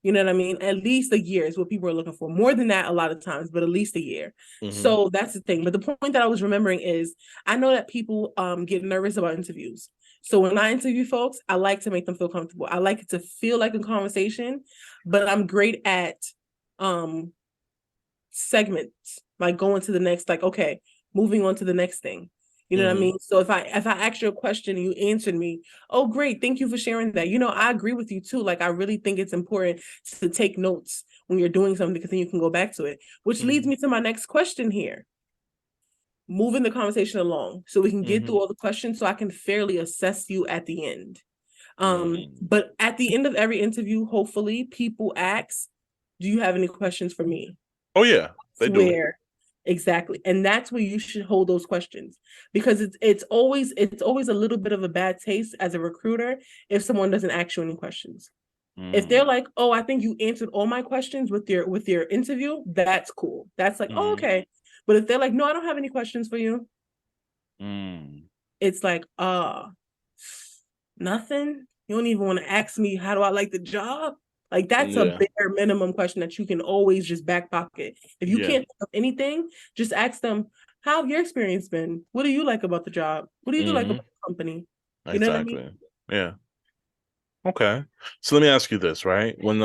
You know what I mean? At least a year is what people are looking for. More than that, a lot of times, but at least a year. Hmm. So that's the thing. But the point that I was remembering is I know that people get nervous about interviews. So when I interview folks, I like to make them feel comfortable. I like it to feel like a conversation, but I'm great at um segments, like going to the next, like, okay, moving on to the next thing. You know what I Hmm. mean? So if I asked you a question and you answered me, oh great, thank you for sharing that. I agree with you too. Like I really think it's important to take notes when you're doing something because then you can go back to it. Which leads Hmm. me to my next question here. Moving the conversation along so we can get Hmm. through all the questions so I can fairly assess you at the end. Mm. But at the end of every interview, hopefully people ask, do you have any questions for me? Oh yeah, they do. Where exactly, and that's where you should hold those questions, because it's always a little bit of a bad taste as a recruiter if someone doesn't ask you any questions. If they're Mm. like, oh, I think you answered all my questions with your interview, that's cool. That's like, oh, Mm. okay. But if they're like, no, I don't have any questions for you, Mm. it's like, nothing. You don't even want to ask me how do I like the job. Like that's a Yeah. bare minimum question that you can always just back pocket. If you Yeah. can't think of anything, just ask them, how have your experience been? What do you like about the job? What do you like Hmm. about the company? You know what I mean? Exactly. Yeah. Okay. So let me ask you this, right? When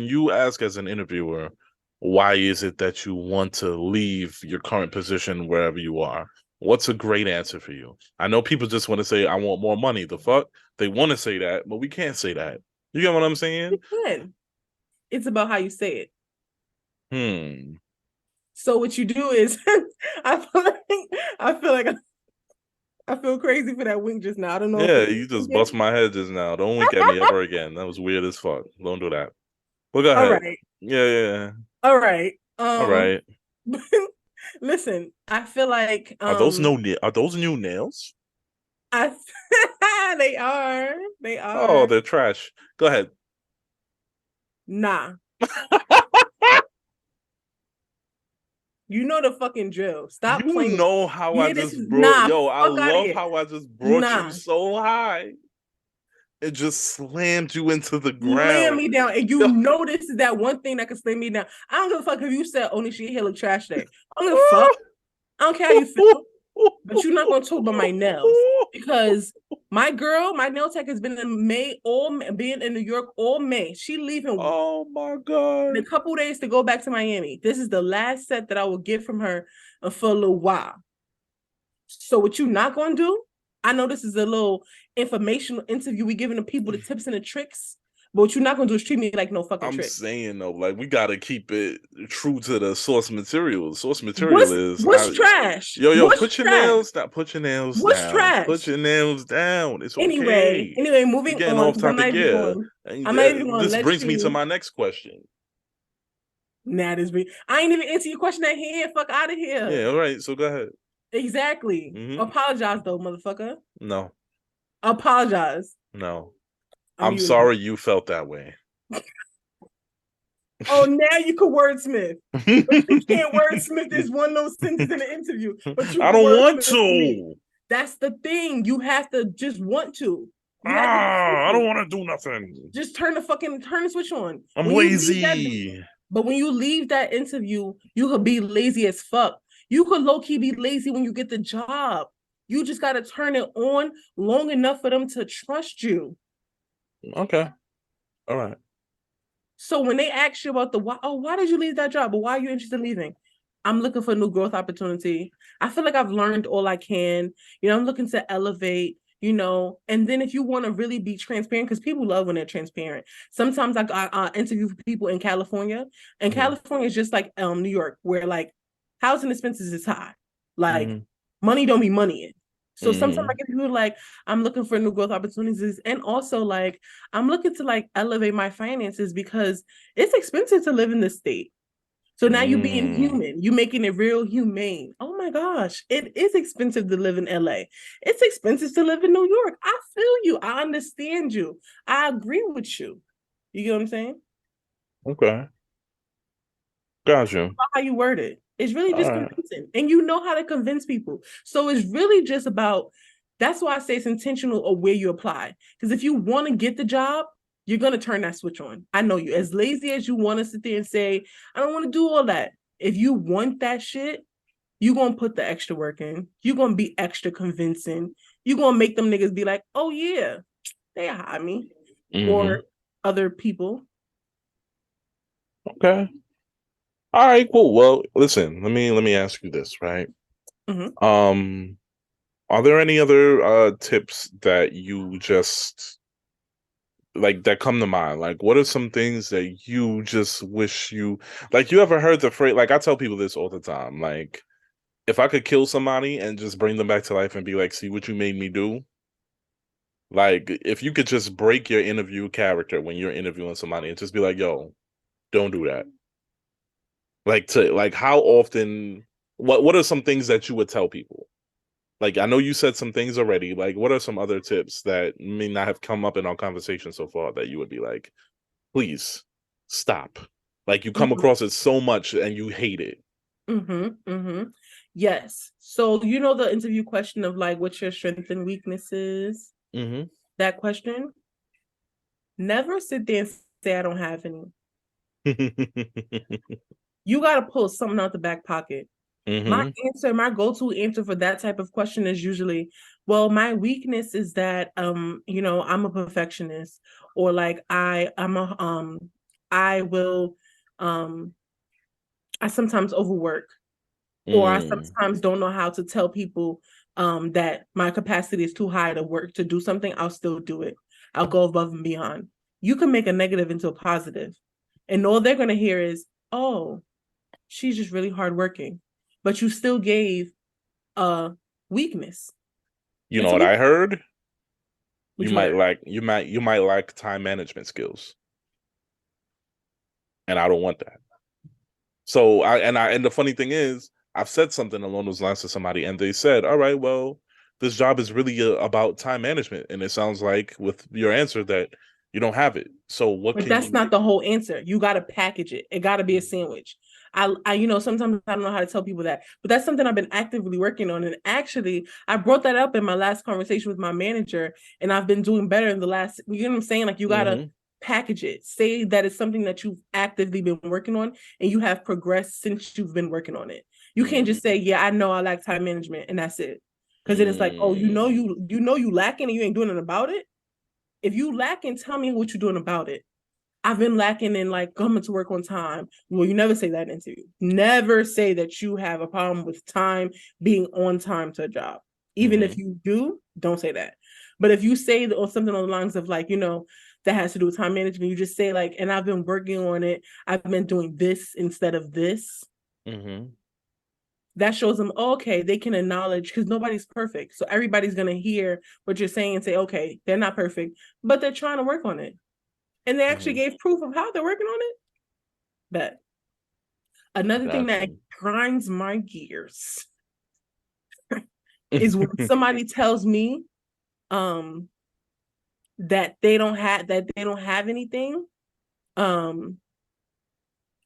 you ask as an interviewer, why is it that you want to leave your current position wherever you are? What's a great answer for you? I know people just want to say, I want more money. The fuck? They want to say that, but we can't say that. You get what I'm saying? Good. It's about how you say it. Hmm. So what you do is I feel like I feel like I feel crazy for that wink just now. I don't know if Yeah, it you just bust my head just now. Don't wink at me ever again. That was weird as fuck. Don't do that. Well, go all ahead. right. Yeah, yeah. All right. All right. Listen, I feel like Are those new nails? I they are. They Oh, are. they're trash. Go ahead. Nah. You know the fucking drill. Stop You playing. know how I Yeah, this just is brought, nah. yo, I Fuck out of love here. how I just brought you Nah. so high. It just slammed you into the Slam ground. me down. And you Yo. know this is that one thing that can slam me down. I don't give a fuck if you said only she here look trash day. I don't give a fuck. I don't care how you feel. But you're not gonna talk about my nails because my nail tech has been in May, being in New York all May. She leaving Oh my in a God. couple days to go back to Miami. This is the last set that I will get from her for a little while. So what you not gonna do? I know this is a little informational interview. We giving the people the tips and the tricks, but what you're not gonna do is treat me like no fucking I'm trick. saying though, like we gotta keep it true to the source material. The source material What's is what's trash? yo, What's put your trash? nails down, put your nails What's down, put trash? your nails down. It's Anyway, okay. anyway, We're moving getting on off because I'm not topic, even yeah. going. And I'm not even going to this let brings me to you. my next question. Nah, this be. I ain't even answer your question at hand. Fuck out of Yeah, here. all right. So go ahead. Exactly. Hmm. Apologize though, motherfucker. No, Apologize. no. I'm I'm muting you. sorry you felt that way. Oh, now you can wordsmith. But you can't wordsmith this one little sentence in an interview. But you I can don't want wordsmith for me. to. That's the thing. You have to just want to. You have to just want I don't to. want to do nothing. Just turn the switch on. I'm When you leave that, lazy. but when you leave that interview, you could be lazy as fuck. You could low key be lazy when you get the job. You just gotta turn it on long enough for them to trust you. Okay. All right. So when they ask you about the why, oh, why did you leave that job? But why are you interested in leaving? I'm looking for a new growth opportunity. I feel like I've learned all I can. I'm looking to elevate. And then if you want to really be transparent, because people love when they're transparent. Sometimes I interview people in California, and Hmm. California is just like New York, where like housing expenses is high. Like Hmm. money don't be money. So sometimes I Mm-hmm. get people like, I'm looking for new growth opportunities. And also like I'm looking to like elevate my finances because it's expensive to live in this state. So now you being Mm. human, you making it real humane. Oh my gosh, it is expensive to live in LA. It's expensive to live in New York. I feel you. I understand you. I agree with you. You get what I'm saying? Okay. Gotcha. How you word it. It's really All just right. convincing. And you know how to convince people. So it's really just about that's why I say it's intentional of where you apply. Because if you want to get the job, you're gonna turn that switch on. I know you. As lazy as you want to sit there and say, I don't want to do all that. If you want that shit, you're gonna put the extra work in. You're gonna be extra convincing. You're gonna make them niggas be like, oh yeah, they hire me. Mm-hmm. Or other people. Okay. All right, cool. Well, listen, let me ask you this, right? Mm-hmm. Um, are there any other tips that you just like that come to mind? Like, what are some things that you just wish you like you ever heard the phrase, like I tell people this all the time, like if I could kill somebody and just bring them back to life and be like, see what you made me do? Like, if you could just break your interview character when you're interviewing somebody and just be like, yo, don't do that. Like to like how often what are some things that you would tell people? Like I know you said some things already. Like what are some other tips that may not have come up in our conversation so far that you would be like, please stop. Like you come Mm-hmm. across it so much and you hate it. Mm-hmm. Mm-hmm. Yes. So you know the interview question of like what's your strengths and weaknesses? Mm-hmm. That question. Never sit there and say I don't have any. You gotta pull something out the back pocket. My Mm-hmm. answer, my go-to answer for that type of question is usually, well, my weakness is that I'm a perfectionist, or like I will I sometimes overwork, or I Mm. sometimes don't know how to tell people that my capacity is too high to work to do something. I'll still do it. I'll go above and beyond. You can make a negative into a positive, and all they're gonna hear is, "Oh, she's just really hardworking," but you still gave a weakness. You know It's a what I weakness. heard? What you heard? You might lack time management skills. And I don't want that. So and the funny thing is, I've said something along those lines to somebody, and they said, "All right, well, this job is really about time management." And it sounds like with your answer that you don't have it. So what But can that's you? not the whole answer. You got to package it. It got to be a sandwich. Sometimes I don't know how to tell people that, but that's something I've been actively working on. And actually, I brought that up in my last conversation with my manager, and I've been doing better in the last. You know what I'm saying? Like you got to Mm-hmm, package it. Say that it's something that you've actively been working on, and you have progressed since you've been working on it. You can't mm-hmm, just say, "Yeah, I know I lack time management," and that's it. Because then it's like, "Oh, mm, you lacking, and you ain't doing it about it." If you lacking, tell me what you're doing about it. I've been lacking in like coming to work on time. Well, you never say that in an interview. Never say that you have a problem with time being on time to a job. Even mm-hmm, if you do, don't say that. But if you say or something on the lines of like, that has to do with time management, you just say like, and I've been working on it. I've been doing this instead of this. mm-hmm, That shows them, oh, okay, they can acknowledge because nobody's perfect. So everybody's going to hear what you're saying and say, okay, they're not perfect, but they're trying to work on it. And they actually mm-hmm. gave proof of how they're working on it. But another thing Got that you. grinds my gears is when somebody tells me um that they don't have anything um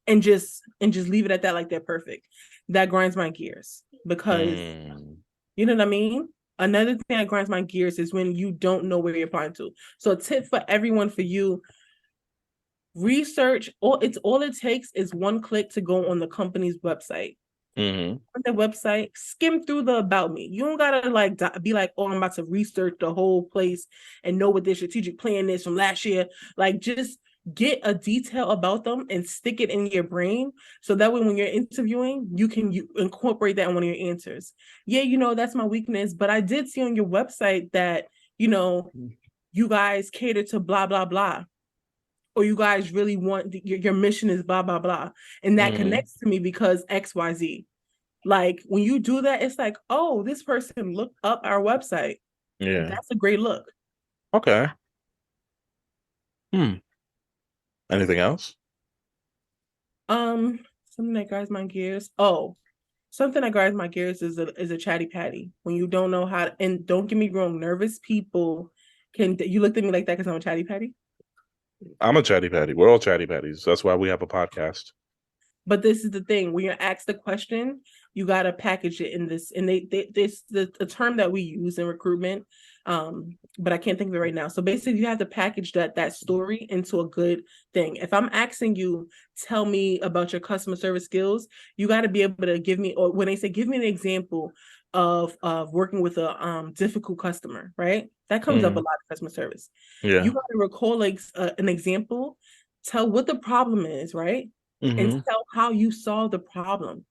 and just leave it at that like they're perfect. That grinds my gears because Mm, you know what I mean? Another thing that grinds my gears is when you don't know where you're applying to. So a tip for everyone for you, research all it takes is one click to go on the company's website. mm-hmm, On their website, skim through the about me. You don't gotta like be like, oh, I'm about to research the whole place and know what their strategic plan is from last year. Like, just get a detail about them and stick it in your brain, so that way when you're interviewing, you incorporate that in one of your answers. Yeah, that's my weakness, but I did see on your website that you know you guys cater to blah blah blah, or you guys really want your mission is blah blah blah, and that mm-hmm, connects to me because XYZ. Like when you do that, it's like, oh, this person looked up our website. Yeah. That's a great look. Okay. Hmm. Anything else? Um, something that grinds my gears. Oh, something that grinds my gears is a chatty patty. When you don't know how to, and don't get me wrong, nervous people can you looked at me like that because I'm a chatty patty? I'm a chatty patty. We're all chatty patties. That's why we have a podcast. But this is the thing: when you're asked the question, you gotta package it in this. And this the term that we use in recruitment, but I can't think of it right now. So basically, you have to package that story into a good thing. If I'm asking you, tell me about your customer service skills, you got to be able to give me, or when they say give me an example of working with a difficult customer, right? That comes up a Mm. lot of customer service. You Yeah. got to recall like an example, tell what the problem is, right? And Hmm. tell how you solved the problem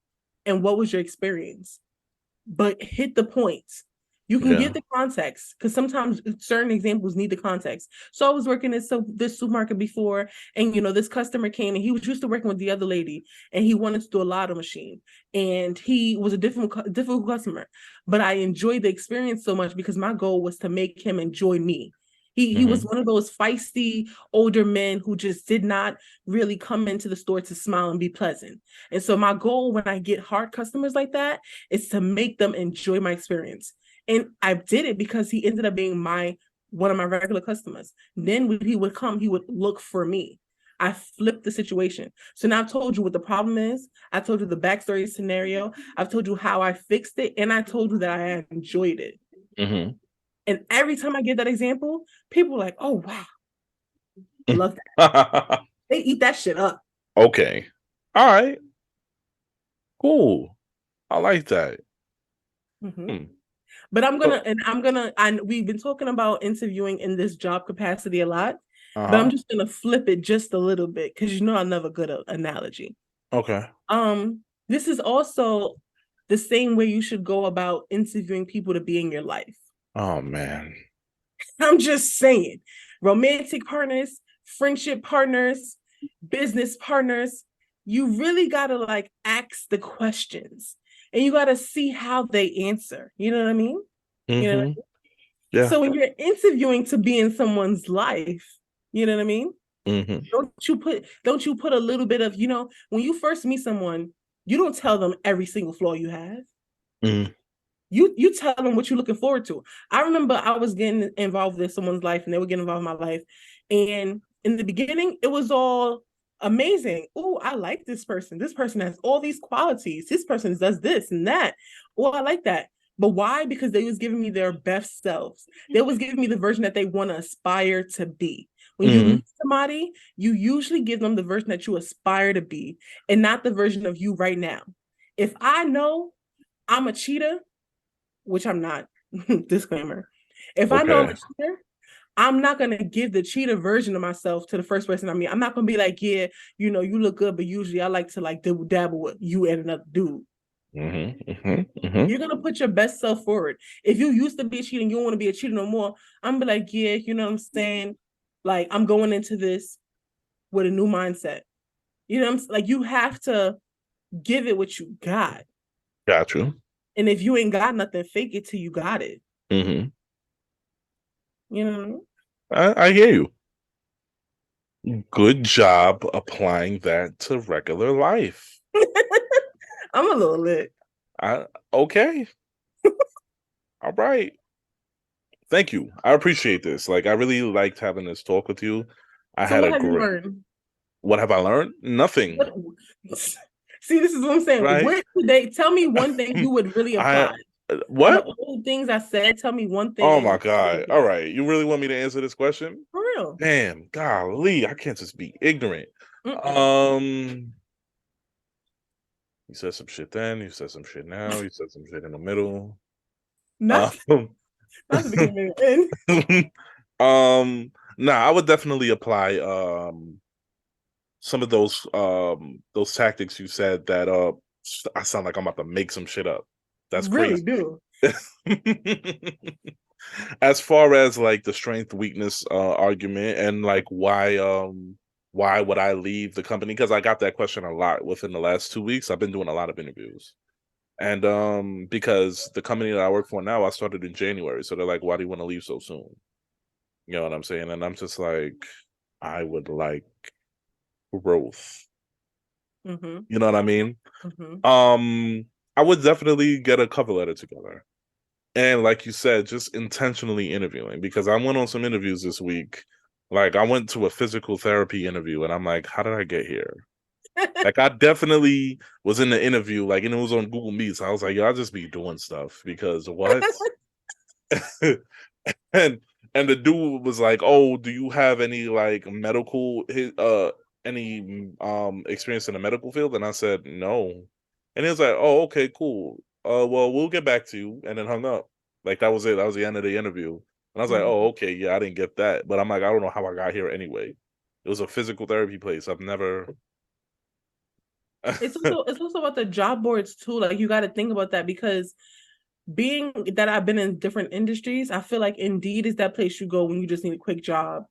and what was your experience. But hit the points. You can give Yeah. the context because sometimes certain examples need the context. So I was working at this supermarket before, and this customer came and he was used to working with the other lady, and he wanted to do a lotto machine, and he was a difficult customer, but I enjoyed the experience so much because my goal was to make him enjoy me. He was Hmm. one of those feisty older men who just did not really come into the store to smile and be pleasant. And so my goal when I get hard customers like that is to make them enjoy my experience. And I did it because he ended up being one of my regular customers. Then when he would come, he would look for me. I flipped the situation. So now I've told you what the problem is. I told you the backstory scenario. I've told you how I fixed it. And I told you that I enjoyed it. Hmm. And every time I give that example, people are like, oh, wow, love that. They eat that shit up. Okay. All right. Cool. I like that. Mm-hmm. Hmm. But So, and we've been talking about interviewing in this job capacity a lot, but I'm uh-huh. just gonna flip it just a little bit because I love a good analogy. Okay. This is also the same way you should go about interviewing people to be in your life. Oh man. I'm just saying, romantic partners, friendship partners, business partners, you really gotta like ask the questions and you gotta see how they answer. You know what I mean? You know. Hmm. Yeah. So when you're interviewing to be in someone's life, you know what I mean? Hmm. Don't you put a little bit of, when you first meet someone, you don't tell them every single flaw you have. Hmm. You tell them what you're looking forward to. I remember I was getting involved in someone's life and they were getting involved in my life. And in the beginning, it was all amazing. Oh, I like this person. This person has all these qualities. This person does this and that. Oh, I like that. But why? Because they was giving me their best selves. They was giving me the version that they want to aspire to be. When you Hmm. meet somebody, you usually give them the version that you aspire to be and not the version of you right now. If I know I'm a cheater, which I'm not, disclaimer. If I know I'm a Okay. cheater, I'm not gonna give the cheater version of myself to the first person I meet. I'm not gonna be like, yeah, you look good, but usually I like to like dibble dabble with you and another dude. Hmm. Hmm. Hmm. You're gonna put your best self forward. If you used to be a cheater and you don't want to be a cheater no more, I'm gonna be like, yeah, you know what I'm saying? Like I'm going into this with a new mindset. You know what I'm saying? Like you have to give it what you got. Got you. And if you ain't got nothing, fake it till you got it. Hmm. You know? I hear you. Good job applying that to regular life. I'm a little lit. Okay. All right. Thank you. I appreciate this. Like, I really liked having this talk with you. I So had what a have you great. learned? What have I learned? Nothing. What, see, this is what I'm saying. Right? What today? Tell me one thing you would really I apply. Out of what? all the things I said, tell me one thing Oh that my you would God. All apply. right. You really want me to answer this question? For real. Damn, golly, I can't just be ignorant. Mm-mm. Um, you said some shit then, you said some shit now, you said some shit in the middle. Not Um, not the beginning and the end. nah, I would definitely apply some of those tactics you said that I sound like I'm about to make some shit up. That's Really crazy. do. As far as like the strength weakness argument and like why would I leave the company, because I got that question a lot within the last 2 weeks. I've been doing a lot of interviews. And because the company that I work for now, I started in January, so they're like, "Why do you want to leave so soon?" You know what I'm saying? And I'm just like, I would like growth. Mm-hmm. You know what I mean? Mm-hmm. I would definitely get a cover letter together. And like you said, just intentionally interviewing because I went on some interviews this week. Like I went to a physical therapy interview and I'm like, how did I get here? Like I definitely was in the interview, like, and it was on Google Meet. So I was like, y'all just be doing stuff because what? and and the dude was like, "Oh, do you have any like medical any experience in the medical field?" And I said, "No." And he was like, "Oh, okay, cool. Well, we'll get back to you," and then hung up. Like that was it. That was the end of the interview. And I was like, Mm-hmm. "Oh, okay, yeah, I didn't get that." But I'm like, I don't know how I got here anyway. It was a physical therapy place. I've never It's also about the job boards too. Like you got to think about that because being that I've been in different industries, I feel like Indeed is that place you go when you just need a quick job.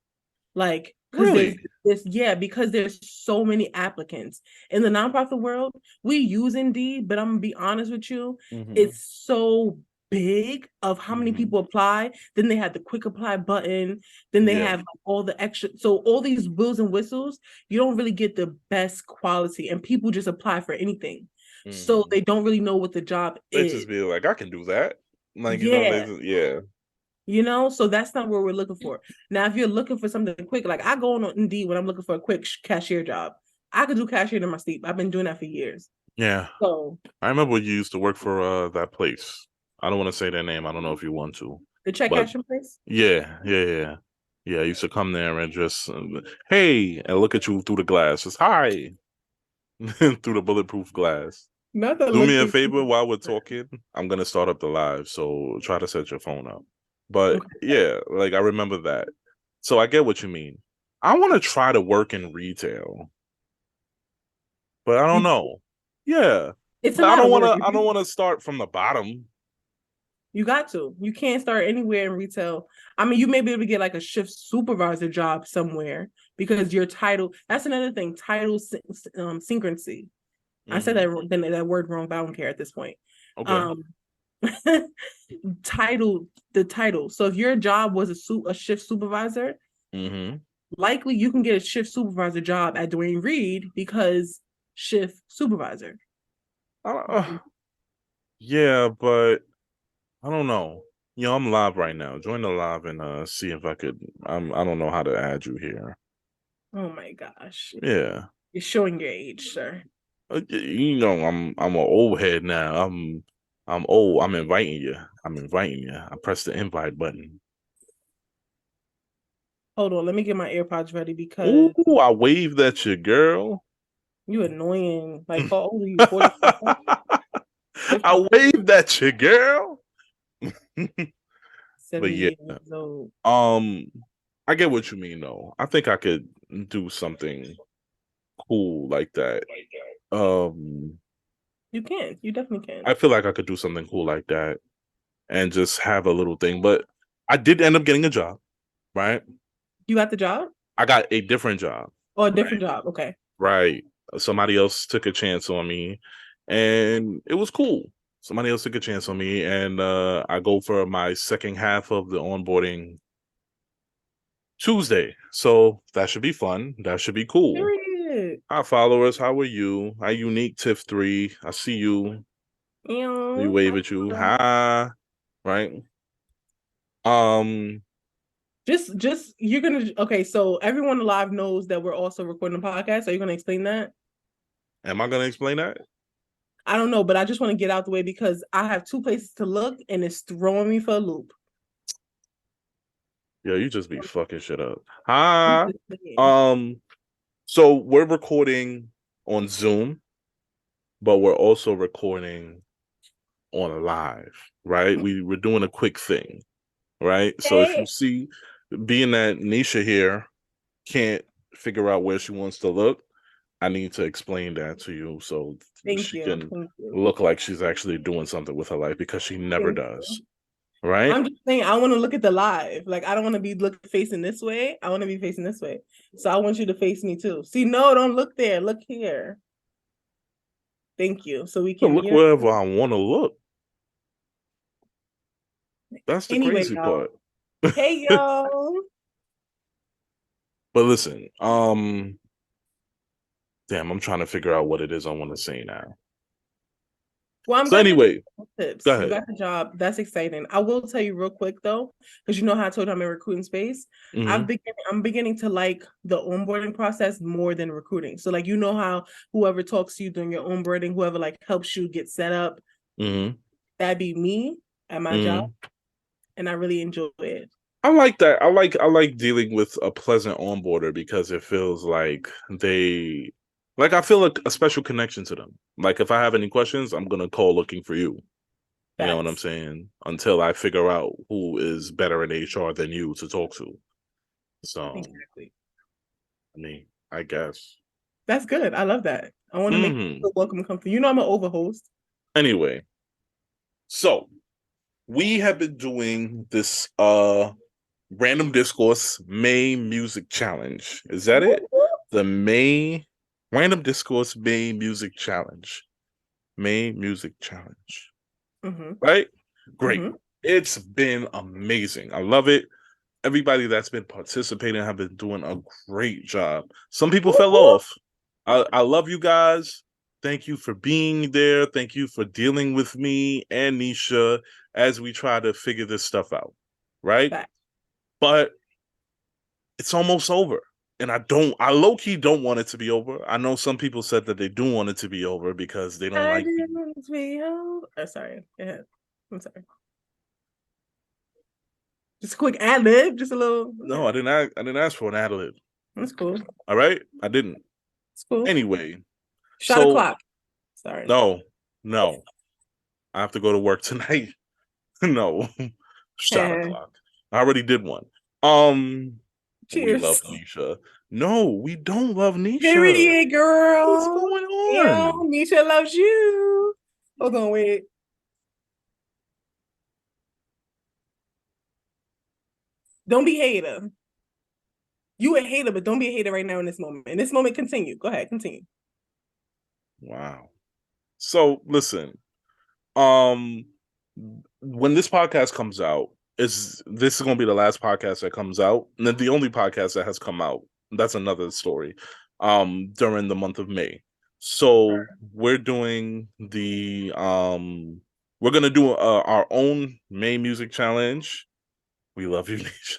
Like, because there's really. this, yeah, because there's so many applicants in the nonprofit world. We use Indeed, but I'm gonna be honest with you, Hmm. it's so big of how many Hmm. people apply. Then they have the quick apply button. Then they Yeah. have like, all the extra. So all these bills and whistles, you don't really get the best quality, and people just apply for anything. So Hmm. they don't really know what the job They is. just be like, I can do that. Like, Yeah. yeah. So that's not what we're looking for. Now, if you're looking for something quick, like I go on Indeed when I'm looking for a quick cashier job, I could do cashier in my sleep. I've been doing that for years. Yeah. So I remember you used to work for that place. I don't want to say their name. I don't know if you want to, the check but cashing place. yeah. Yeah, I used to come there and just hey, and look at you through the glass. Just hi through the bulletproof glass. Not that Do look me a through. favor while we're talking. I'm gonna start up the live, so try to set your phone up. But Okay. yeah, like I remember that. So I get what you mean. I want to try to work in retail, but I don't You, know. Yeah, it's a but I lot don't of want work. to. I don't want to start from the bottom. You got to. You can't start anywhere in retail. I mean, you may be able to get like a shift supervisor job somewhere because your title. That's another thing. Title synchrony. I said Hmm. that word wrong, but I don't care at this point. Okay. Um, title the title. So if your job was a shift supervisor, Hmm. likely you can get a shift supervisor job at Dwayne Reed because shift supervisor. Uh, yeah, but I don't know. I'm live right now. Join the live and see if I could. I don't know how to add you here. Oh my gosh. Yeah. You're showing your age, sir. I'm an old head now. I'm old. I'm inviting you. I'm inviting you. I press the invite button. Hold on, let me get my AirPods ready because Ooh, I waved at you, girl. you annoying. Like how old are you? 45? I 55? waved at you, girl. But yeah, 78 years old. um, I get what you mean though. I think I could do something cool like that. Um, You can. You definitely can. I feel like I could do something cool like that and just have a little thing. But I did end up getting a job, right? You got the job? I got a different job, Or a right? different job? Okay. Right. Somebody else took a chance on me and it was cool. Somebody else took a chance on me and I go for my second half of the onboarding Tuesday. So that should be fun. That should be cool. Period. Hi followers, how are you? Hi Unique Tiff 3. I see you. We Ew. wave at you. Hi. Right. Um, Just you're gonna okay. So everyone alive knows that we're also recording a podcast. Are you gonna explain that? am I gonna explain that? I don't know, but I just want to get out the way because I have two places to look and it's throwing me for a loop. Yeah, you just be fucking shit up. Hi. I'm just saying. Um, so we're recording on Zoom, but we're also recording on live, right? We're doing a quick thing, right? So if you Hey, see, being that Nisha here can't figure out where she wants to look, I need to explain that to you so thank she you. can Thank you. look like she's actually doing something with her life because she never Thank does, you. right? I'm just saying I want to look at the live. Like I don't want to be look facing this way. I want to be facing this way. So I want you to face me too. See, no, don't look there. Look here. Thank you. So we I can can, look wherever I want to look. That's the anyway, crazy y'all. part. Hey, y'all. But listen, damn, I'm trying to figure out what it is I want to say now. Well, I'm So glad you're anyway, taking go tips. You ahead. got the job. That's exciting. I will tell you real quick though, because you know how I told you I'm in recruiting space. Mm-hmm. I'm beginning to like the onboarding process more than recruiting. So like you know how whoever talks to you during your onboarding, whoever like helps you get set up, Mm-hmm. that'd be me at my job, Mm-hmm. and I really enjoy it. I like that. I like dealing with a pleasant onboarder because it feels like I feel like a special connection to them. Like if I have any questions, I'm gonna call looking for you. You know what I'm Facts. saying? Until I figure out who is better in HR than you to talk to. So, Exactly. I mean, I guess. That's good. I love that. I want to make you Hmm. feel welcome and comfortable. You know I'm an overhost. Anyway, so we have been doing this Random Discourse May Music Challenge. Is that it? The May Random Discourse May Music Challenge. May Music Challenge. Mm-hmm. Right? Great. Mm-hmm. It's been amazing. I love it. Everybody that's been participating have been doing a great job. Some people fell off. I love you guys. Thank you for being there. Thank you for dealing with me and Nisha as we try to figure this stuff out. Right? Facts. But it's almost over. And I low key don't want it to be over. I know some people said that they do want it to be over because they don't I like me. didn't feel. Oh, sorry. Go ahead. I'm sorry. Just a quick ad lib, just a little. No, I didn't ask for an ad lib. That's cool. All right? I didn't. It's cool. Anyway, Shot so o'clock. Sorry. no, no. I have to go to work tonight. No. Shot o'clock. I already did one. We love Cheers. Nisha. No, we don't love Nisha. Period, What's girl. going Yeah, on? Nisha loves you. Hold on, wait. Don't be a hater. You a hater, but don't be a hater right now in this moment. In this moment, continue. Go ahead, continue. Wow. So listen, um when this podcast comes out, this is gonna be the last podcast that comes out, and then the only podcast that has come out. That's another story. During the month of May. So we're gonna do our own May music challenge. We love you, Nisha.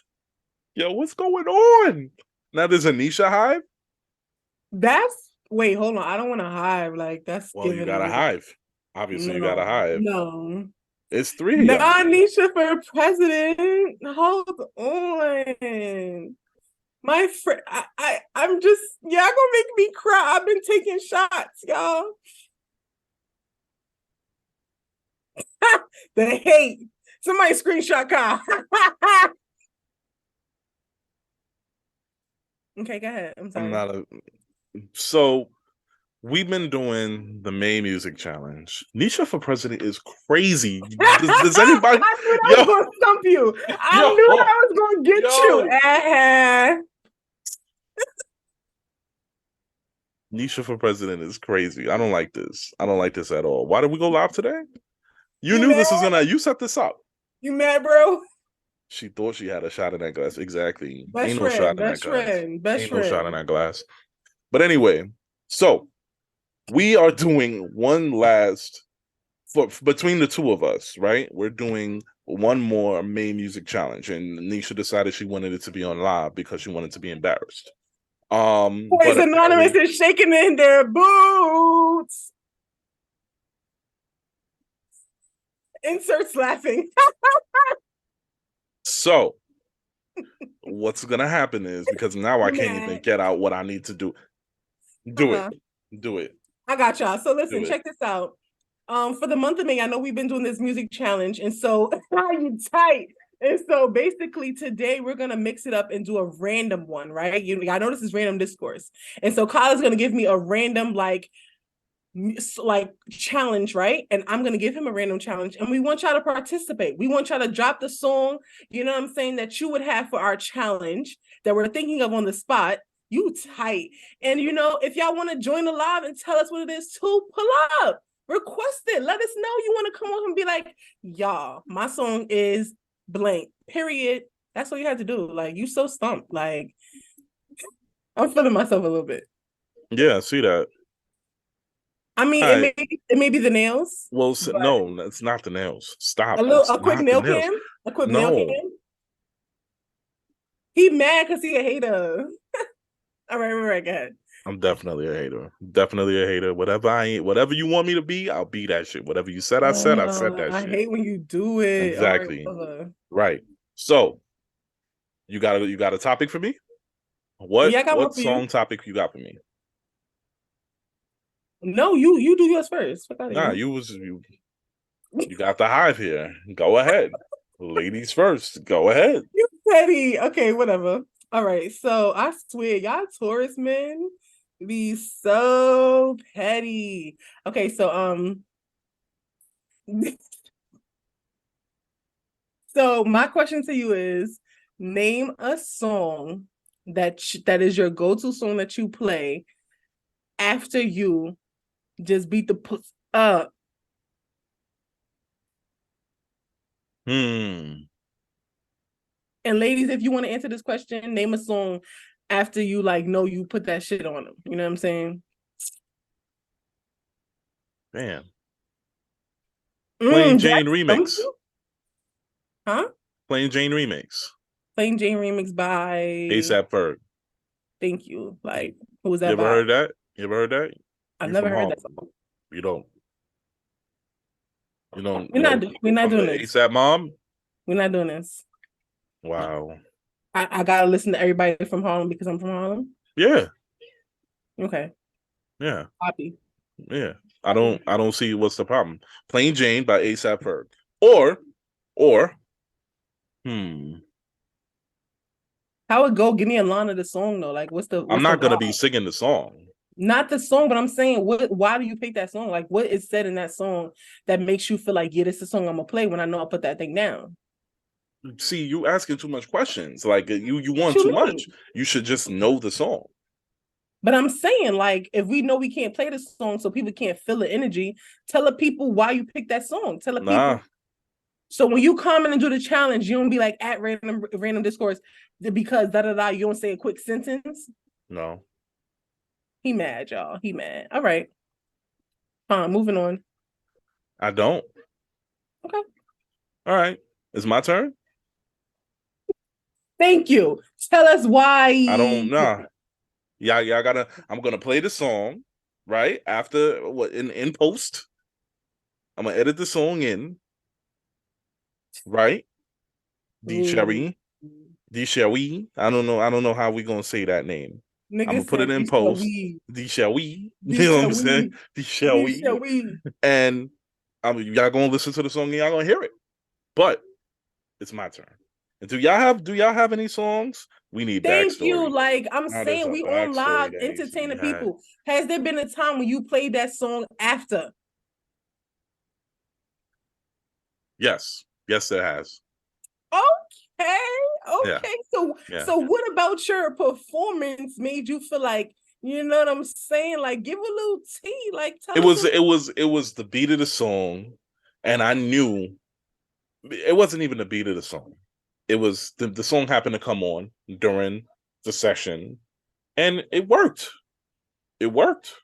Yo, what's going on? Now there's a Nisha hive? That's wait, hold on. I don't want to hive. Like that's Well, you giving got a away. hive. Obviously, you got a No, hive. no. It's three of y'all. Not Nisha for president. Hold on. My friend, I'm just, y'all gonna make me cry. I've been taking shots, y'all. The hate. Somebody screenshot Kyle. Okay, go ahead. I'm I'm sorry. not a so we've been doing the May Music Challenge. Nisha for president is crazy. Does anybody? I knew that Yo, was gonna stump you. I yo, knew that was gonna get you. yo. Nisha for president is crazy. I don't like this. I don't like this at all. Why did we go live today? You You knew mad? this was gonna. You set this up. You mad, bro? She thought she had a shot in that glass. Exactly. Best Ain't no shot friend, in that best glass. friend, best Ain't no shot in friend. that glass. But anyway, so we are doing one last for between the two of us, right? We're doing one more May music challenge, and Nisha decided she wanted it to be on live because she wanted to be embarrassed. Boys But Anonymous apparently, is shaking in their boots. Inserts laughing. so what's gonna happen is because now I You can't even mad? get out what I need to do. Do it. Uh-huh. Do it. I got y'all. So Do listen, it. check this out. For the month of May, I know we've been doing this music challenge, and so you tight. And so basically today we're gonna mix it up and do a random one, right? I know this is random discourse. And so Kyle is gonna give me a random like challenge, right? And I'm gonna give him a random challenge, and we want y'all to participate. We want y'all to drop the song, you know what I'm saying, that you would have for our challenge that we're thinking of on the spot. You tight. And if y'all want to join the live and tell us what it is too, pull up. Request it. Let us know you want to come on and be like, y'all, my song is blank. Period. That's what you have to do. Like, you so stumped. Like, I'm feeling myself a little bit. Yeah, I see that. I mean, All right. it may be the nails. Well, no, it's not the nails. Stop. A quick nail cam. A quick nail No, cam. He mad because he a hater. All right, go ahead. I'm definitely a hater. Definitely a hater. Whatever you want me to be, I'll be that shit. Whatever you said, I said that I shit. hate when you do it. Exactly. All right, right. So you got a topic for me? yeah, I got one What for you. song topic you got for me? No, you do yours first. Nah, you got the hive here. Go ahead. Ladies first. Go ahead. You petty. Okay, whatever. All right. So I swear, y'all Taurus men be so petty. Okay, so so my question to you is, name a song that is your go-to song that you play after you just beat the up. Hmm. And ladies, if you want to answer this question, name a song after you know you put that shit on them. You know what I'm saying? Damn. Plain Jane remix. Huh? Plain Jane remix. Plain Jane remix by ASAP Ferg. Thank you. Like, who was You that ever by? heard that? You ever heard that? I've You never from heard that Harlem. song. You don't. We're not from doing the this. ASAP mom? We're not doing this. Wow. I gotta listen to everybody from Harlem because I'm from Harlem. Yeah. Okay. Yeah. Copy. Yeah. I don't see what's the problem. Plain Jane by ASAP Ferg. Or hmm. How it go? Give me a line of the song though. Like, what's the I'm what's the not gonna be vibe? singing the song. Not the song, but I'm saying, why do you pick that song? Like, what is said in that song that makes you feel like, yeah, this is a song I'm gonna play when I know I put that thing down? See, you asking too much questions. Like you What want you too mean? much. You should just know the song. But I'm saying, like, if we know we can't play the song so people can't feel the energy, tell the people why you picked that song. Tell the Nah. people. So when you come in and do the challenge, you don't be like at random discourse because da da da. You don't say a quick sentence. No. He mad, y'all. He mad. All right. Moving on. I don't. Okay. All right. It's my turn. Thank you. Tell us why. I don't nah. Yeah, I'm gonna play the song, right? After what in post. I'm gonna edit the song in, right? D Ooh. Cherry. D Cherry. I don't know how we gonna say that name. I'm Nigga gonna put it said, in "Disha post. we, D Cherry. You know what disha I'm saying? we, D disha Cherry. we." And y'all gonna listen to the song and y'all gonna hear it. But it's my turn. And do y'all have any songs? We need Thank you. backstory. Like I'm Now there's saying, a we on backstory live that needs to be entertaining had. people. Has there been a time when you played that song after? Yes. Yes, it has. Okay, Yeah. okay. So, Yeah. so what about your performance made you feel like, you know what I'm saying? Like, give a little tea. Like, tell It us was what. it was it was the beat of the song, and I knew it wasn't even the beat of the song. It was the song happened to come on during the session, and it worked. It worked,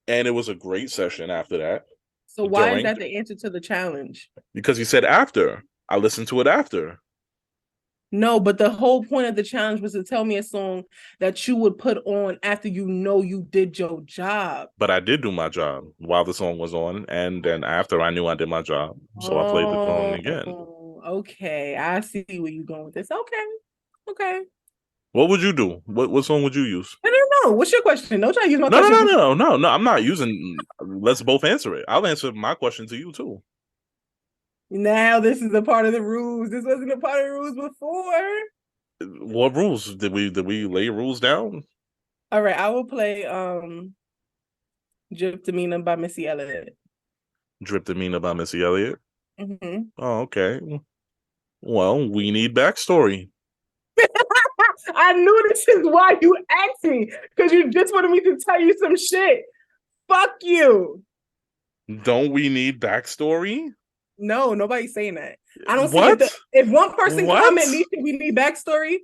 and it was a great session after that. So why is During that the answer to the challenge? because you said after I listened to it after, No, but the whole point of the challenge was to tell me a song that you would put on after you know you did your job. but I did do my job while the song was on, and then after I knew I did my job, so I played the song again. Oh, okay. I see where you're going with this. Okay. Okay. What would you do? What song would you use? I don't know. What's your question? Don't try to use my No, no, question no, for no, no, no. I'm not using. Let's both answer it. I'll answer my question to you too. now. This is a part of the rules. This wasn't a part of the rules before. What rules did we lay rules down? All right, I will play Drip Demeanor by Missy Elliott. Drip Demeanor by Missy Elliott. Mm-hmm. Oh, okay. Well, we need backstory. I knew this is why you asked me, because you just wanted me to tell you some shit. Fuck you. Don't we need backstory? No, nobody's saying that. I don't see What? if one person What? comment, Nisha, we need backstory.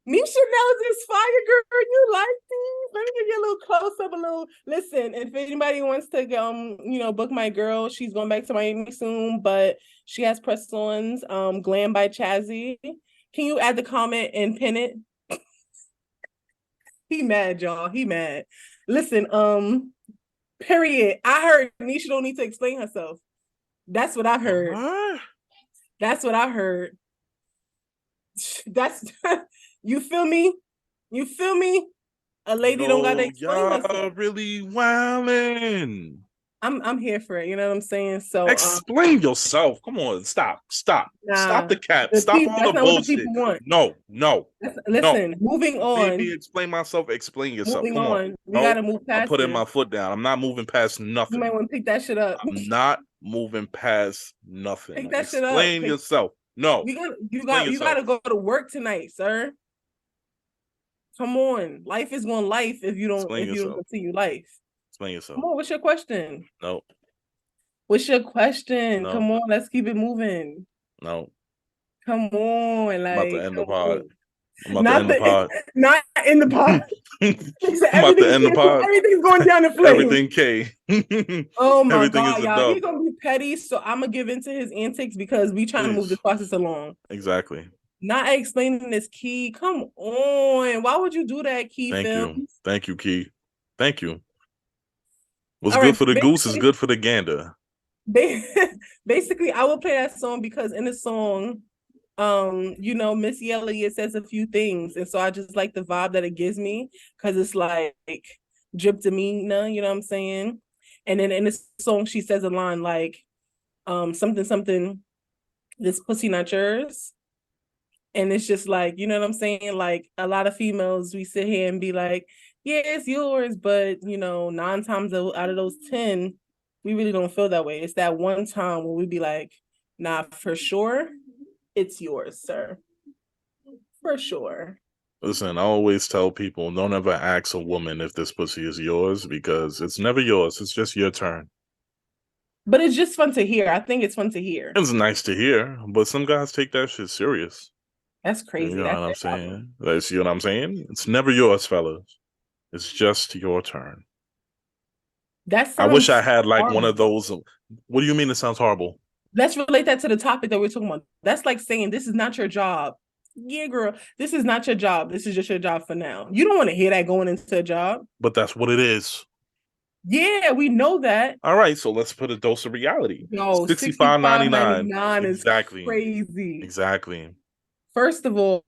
Nisha knows this fire girl. You like these? Let me give you a little close up, a little. Listen, if anybody wants to, book my girl, she's going back to Miami soon, but she has press-ons. Glam by Chazzy. Can you add the comment and pin it? He mad, y'all. He mad. Listen, period. I heard Nisha don't need to explain herself. That's what I heard. That's what I heard. That's you feel me? You feel me? A lady don't gotta explain herself. Really wildin'. I'm here for it. You know what I'm saying? So explain yourself. Come on, stop the cap. Stop all the that's not bullshit. what the people want. No. Listen, moving on. Me explain myself. Explain yourself. Moving Come on. We gotta move past. I'm putting my foot down. I'm not moving past nothing. You might want to pick that shit up. I'm not moving past nothing. Pick that shit up. Explain yourself. No. You gotta go to work tonight, sir. Come on. Life is going life if you don't continue life. Explain yourself. Come on, what's your question? No. What's your question? No. Come on, let's keep it moving. No. Come on, like I'm about to end the pod. Not in the pod. I'm about to end the pod. Everything's going down the flame. Everything K. Oh my Everything God, is y'all. He's gonna be petty, so I'm gonna give into his antics because we trying to move this process along. Exactly. Not explaining this, Key. Come on. Why would you do that, Key? Thank you, Key. Thank you. What's good for the goose is good for the gander. Basically, I will play that song because in the song, Missy Elliott says a few things, and so I just like the vibe that it gives me because it's like drip demeanor, you know what I'm saying? And then in this song, she says a line like, something, this pussy not yours. And it's just like, you know what I'm saying? Like a lot of females, we sit here and be like, yeah, it's yours. But, 9 times out of those 10, we really don't feel that way. It's that one time where we be like, nah, for sure, it's yours, sir. For sure. Listen, I always tell people, don't ever ask a woman if this pussy is yours because it's never yours. It's just your turn. But it's just fun to hear. I think it's fun to hear. It's nice to hear, but some guys take that shit serious. That's crazy. You know what I'm saying? You know what I'm saying? It's never yours, fellas. It's just your turn. I wish I had like horrible. One of those. What do you mean it sounds horrible? Let's relate that to the topic that we're talking about. That's like saying this is not your job. Yeah, girl, this is not your job. This is just your job for now. You don't want to hear that going into a job. But that's what it is. Yeah, we know that. All right, so let's put a dose of reality. No, $65.99 is crazy. Exactly. First of all,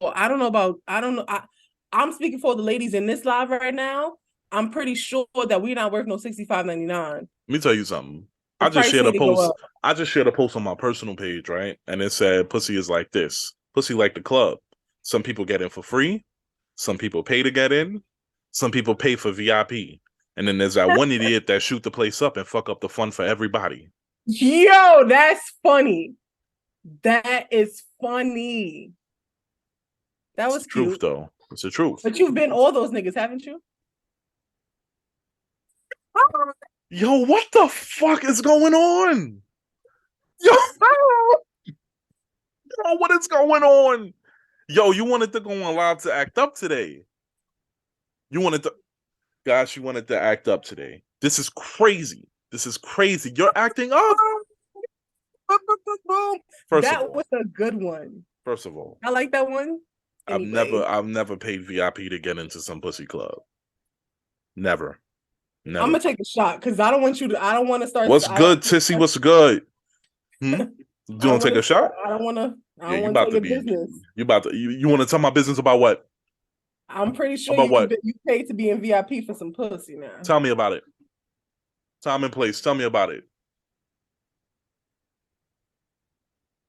I'm speaking for the ladies in this live right now. I'm pretty sure that we're not worth no $65.99. Let me tell you something. I just shared a post. I just shared a post on my personal page, right? And it said, pussy is like this. Pussy like the club. Some people get in for free. Some people pay to get in. Some people pay for VIP. And then there's that one idiot that shoot the place up and fuck up the fun for everybody. Yo, that's funny. That is funny. That was cute. Truth, though. It's the truth. But you've been all those niggas, haven't you? Yo, what the fuck is going on? Yo, what is going on? Yo, you wanted to go on live to act up today. You wanted to act up today. This is crazy. You're acting up. That was a good one. First of all, I like that one. Anyway. I've never paid VIP to get into some pussy club. Never. I'm gonna take a shot because I don't want to start. What's good, Tissy? What's good? You want to take a shot? I don't want to take a business. You want to tell my business about what? I'm pretty sure you paid to be in VIP for some pussy now. Tell me about it. Time and place. Tell me about it.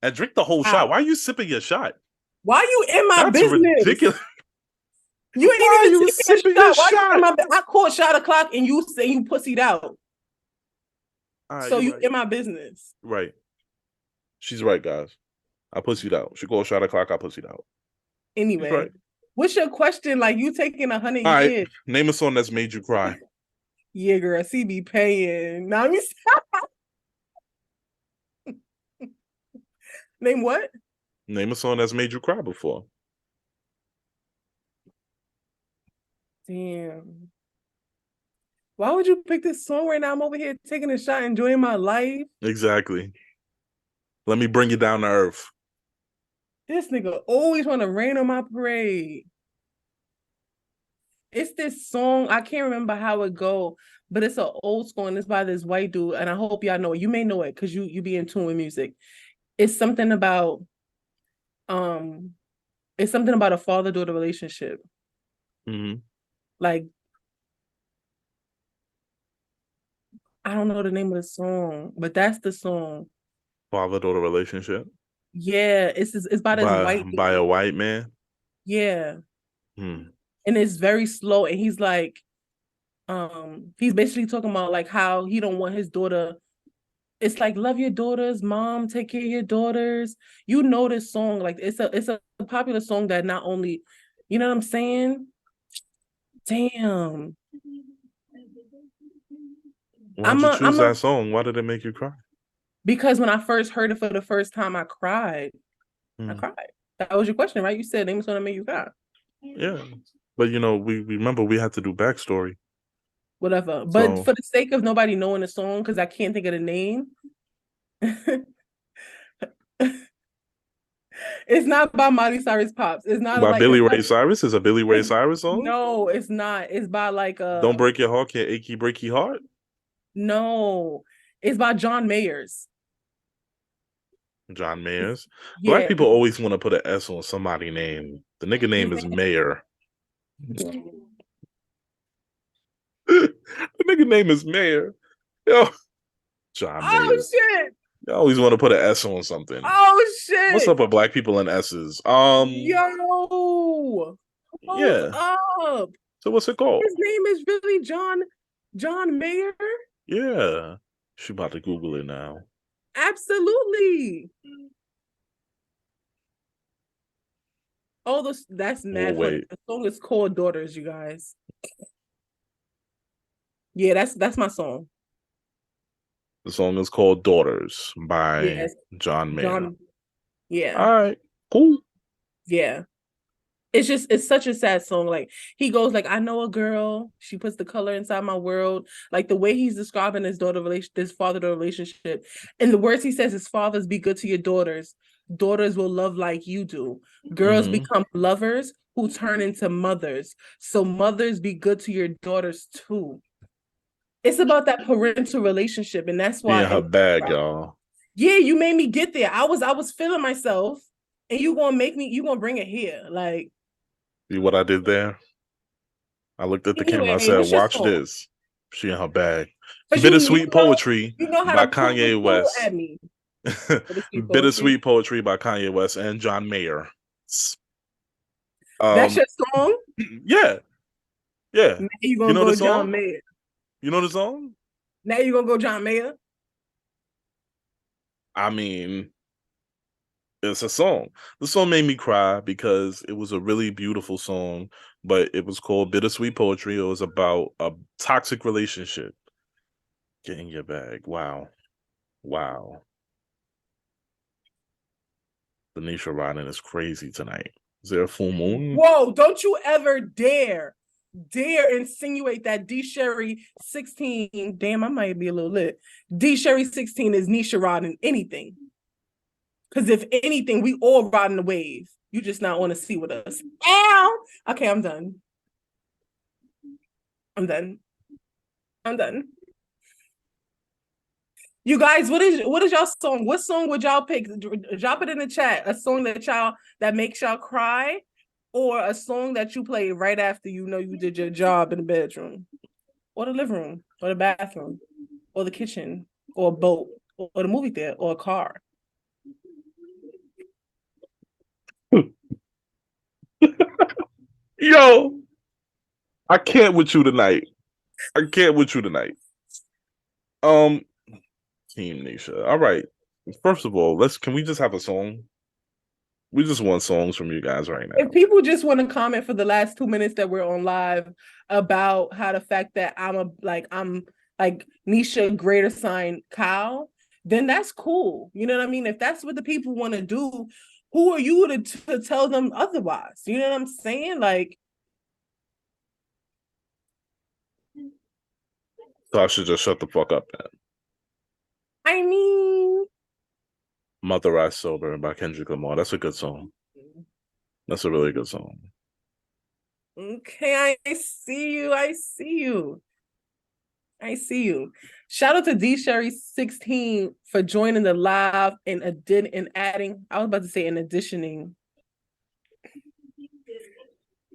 And drink the whole shot. Why are you sipping your shot? Why are you in my business? That's ridiculous. You ain't Why even sipping your shot. I called shot o'clock and you say you pussied out. Right, so you in my business. Right. She's right, guys. I pussied out. She called shot o'clock, I pussied out. Anyway. Right. What's your question? Like you taking 100 All right, years? name a song that's made you cry. Yeah, girl, CB paying. Now me name what? Name a song that's made you cry before. Damn. Why would you pick this song right now? I'm over here taking a shot, enjoying my life. Exactly. Let me bring you down to earth. This nigga always want to rain on my parade. It's this song. I can't remember how it go, but it's an old school and it's by this white dude. And I hope y'all know it. You may know it because you be in tune with music. It's something about um it's something about a father-daughter relationship. Mm-hmm. Like I don't know the name of the song, but that's the song. Father-daughter relationship Yeah, it's by this white by a dude. white man. Yeah. Hmm. And it's very slow. And he's like, he's basically talking about like how he don't want his daughter. It's like love your daughters, mom, take care of your daughters. You know this song. Like it's a popular song that not only, you know what I'm saying? Damn. Why'd you choose I'm a that song? Why did it make you cry? because when I first heard it for the first time, I cried. I Hmm. cried. That was your question, right? You said name is gonna make you cry. Yeah, but we remember we had to do backstory. Whatever. But So for the sake of nobody knowing the song, because I can't think of the name, it's not by Miley Cyrus Pops. It's not by like Billy Ray Cyrus is a Billy Ray it's Cyrus song. no, it's not. It's by like Don't break your heart, can't achy breaky heart. no, it's by John Mayers. John It's, Mayers. Black yeah, people always want to put an S on somebody's name. The nigga his name is name. Mayor. The nigga name is Mayor. Yo, John Oh Mayers. shit! You always want to put an S on something. Oh What's shit! up with black people and S's? Yo, hold Yeah. up. So what's it called? His name is really John Mayer. Yeah. She about to Google it now. Absolutely. Oh, that's We'll mad funny. wait. The song is called Daughters, you guys. Yeah, that's my song. The song is called Daughters by Yes, John Mayer. John. Yeah, All right. Cool. yeah. It's such a sad song. Like he goes like, I know a girl. She puts the color inside my world. Like the way he's describing his daughter relation, this father-daughter relationship, and the words he says, his fathers be good to your daughters. Daughters will love like you do. Girls Mm-hmm. become lovers who turn into mothers. So mothers be good to your daughters too. It's about that parental relationship, and that's She why. in her And bag, y'all. yeah, you made me get there. I was feeling myself, and you gonna bring it here, like. See what I did there? I looked at the camera. I Anyway, said, what's your watch song? this. She in her bag. Because Bittersweet Poetry you know how by to pull the Kanye tool West. at me for the sweet poetry. Bittersweet Poetry by Kanye West and John Mayer. That's Um, your song. yeah, yeah. Now you You gonna know the go John song? Mayer. You know the song? Now you gonna go John Mayer. I mean, it's a song. The song made me cry because it was a really beautiful song, but it was called Bittersweet Poetry. It was about a toxic relationship. Get in your bag. Wow. Wow. Denisha Rodden is crazy tonight. Is there a full moon? Whoa! Don't you ever dare insinuate that D Sherry 16. Damn, I might be a little lit. D Sherry 16 is Nisha Rod in anything. Because if anything, we all riding the wave. You just not want to see with us. Ow! Okay, I'm done. I'm done. I'm done. You guys, what is y'all song? What song would y'all pick? Drop it in the chat. A song that makes y'all cry, or a song that you play right after you know you did your job in the bedroom, or the living room, or the bathroom, or the kitchen, or a boat, or the movie theater, or a car. Yo, I can't with you tonight. I can't with you tonight. Um, Team Nisha. All right. First of all, can we just have a song? We just want songs from you guys right now. If people just want to comment for the last 2 minutes that we're on live about how the fact that I'm like Nisha greater sign Kyle, then that's cool. You know what I mean? If that's what the people want to do, who are you to tell them otherwise? You know what I'm saying? Like, So I should just shut the fuck up then. I mean, Mother I Sober by Kendrick Lamar. That's a good song. That's a really good song. Okay, I see you. I see you. I see you. Shout out to D Sherry 16 for joining the live and adding. I was about to say and additioning.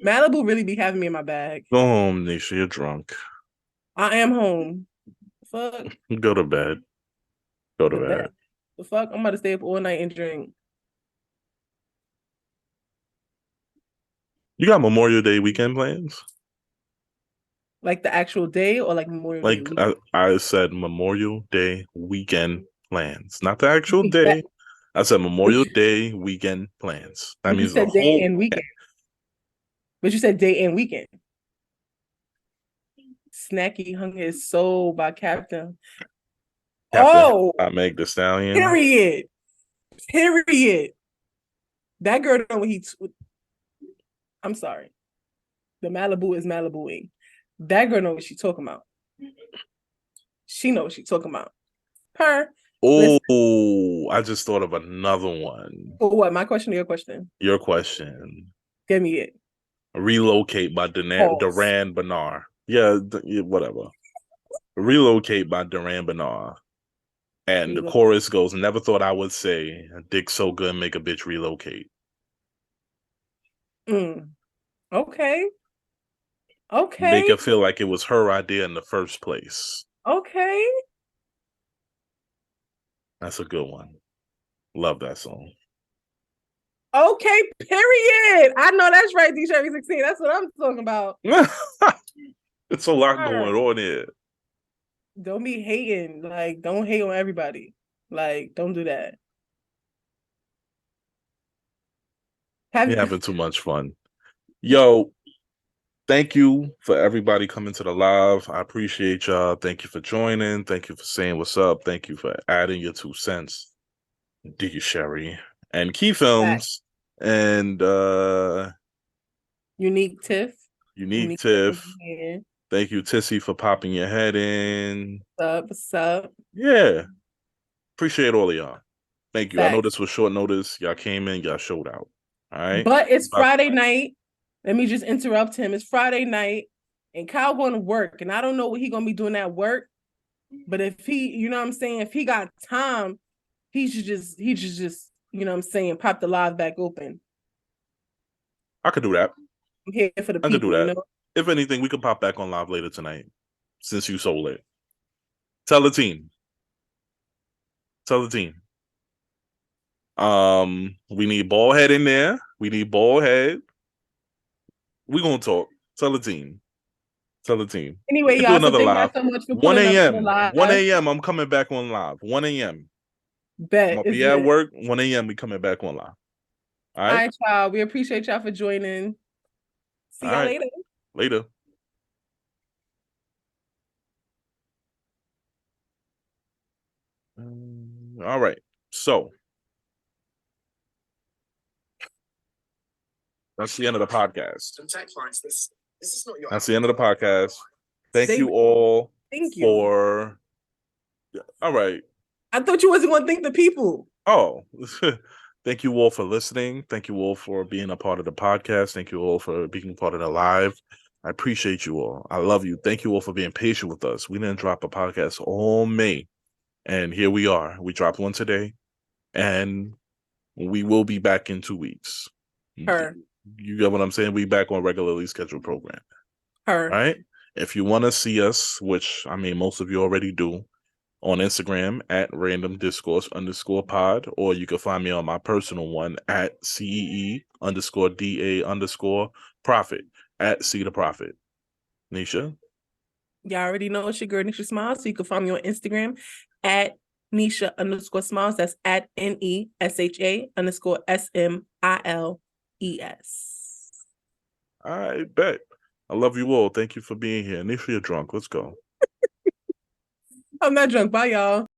Malibu really be having me in my bag. Go home, Nisha. You're drunk. I am home. Fuck. Go to bed. Go to bed. The fuck? I'm about to stay up all night and drink. You got Memorial Day weekend plans? Like the actual day or like Memorial Day Like weekend? I said, Memorial Day weekend plans, not the actual day. I said Memorial Day weekend plans. That But you means the said day whole and weekend. But you said day and weekend. Snacky Hung His Soul by Captain. Oh, Meg Thee Stallion. period. That girl know what I'm sorry. The Malibu is Malibuing. That girl know what she's talking about. She knows what she's talking about. Her. Oh, I just thought of another one. For what? My question or your question? Your question. Give me it. Relocate by Duran Bernard. Yeah, whatever. Relocate by Duran Bernard. And the chorus goes, never thought I would say, dick so good, make a bitch relocate. Okay. Make her feel like it was her idea in the first place. Okay. That's a good one. Love that song. Okay, period. I know that's right, D Sherry 16. That's what I'm talking about. It's a lot going on here. Don't be hating. Like, don't hate on everybody. Like, don't do that. You're having too much fun. Yo, thank you for everybody coming to the live. I appreciate y'all. Thank you for joining. Thank you for saying what's up. Thank you for adding your 2 cents. D Sherry and Key Films and Unique Tiff. Thank you, Tissy, for popping your head in. What's up? Yeah. Appreciate all of y'all. Thank you. I know this was short notice. Y'all came in, y'all showed out. All right. But it's Friday night. Let me just interrupt him. It's Friday night, and Kyle going to work, and I don't know what he gonna be doing at work. But if he, you know what I'm saying, if he got time, he should just, you know what I'm saying, pop the live back open. I could do that. I'm here for the people. I could do that. You know? If anything, we could pop back on live later tonight, since you so late. Tell the team. We need Ballhead in there. We need Ballhead. We're gonna talk. Tell the team. Anyway, y'all, so thank you so much for 1 a.m. 1 a.m. I'm coming back on live. 1 a.m. Bet. I'm gonna be at work. 1 a.m. We coming back on live. All right, y'all. We appreciate y'all for joining. See y'all later. Later. All right. So that's the end of the podcast. That's the end of the podcast. Thank you all. Thank you. All right. I thought you wasn't going to thank the people. Oh, thank you all for listening. Thank you all for being a part of the podcast. Thank you all for being part of the live. I appreciate you all. I love you. Thank you all for being patient with us. We didn't drop a podcast all May, and here we are. We dropped one today, and we will be back in 2 weeks. You get what I'm saying? We back on regularly scheduled programming. Right? If you want to see us, which I mean most of you already do, on Instagram at Random Discourse _pod, or you can find me on my personal one at CEE_DA_profit at See the Profit. Nisha? Y'all already know it's your girl Nisha Smiles, so you can find me on Instagram at Nisha_Smiles. That's at NESHA_SM ILES. I bet. I love you all. Thank you for being here. Nisha, you're drunk. Let's go. I'm not drunk. Bye, y'all.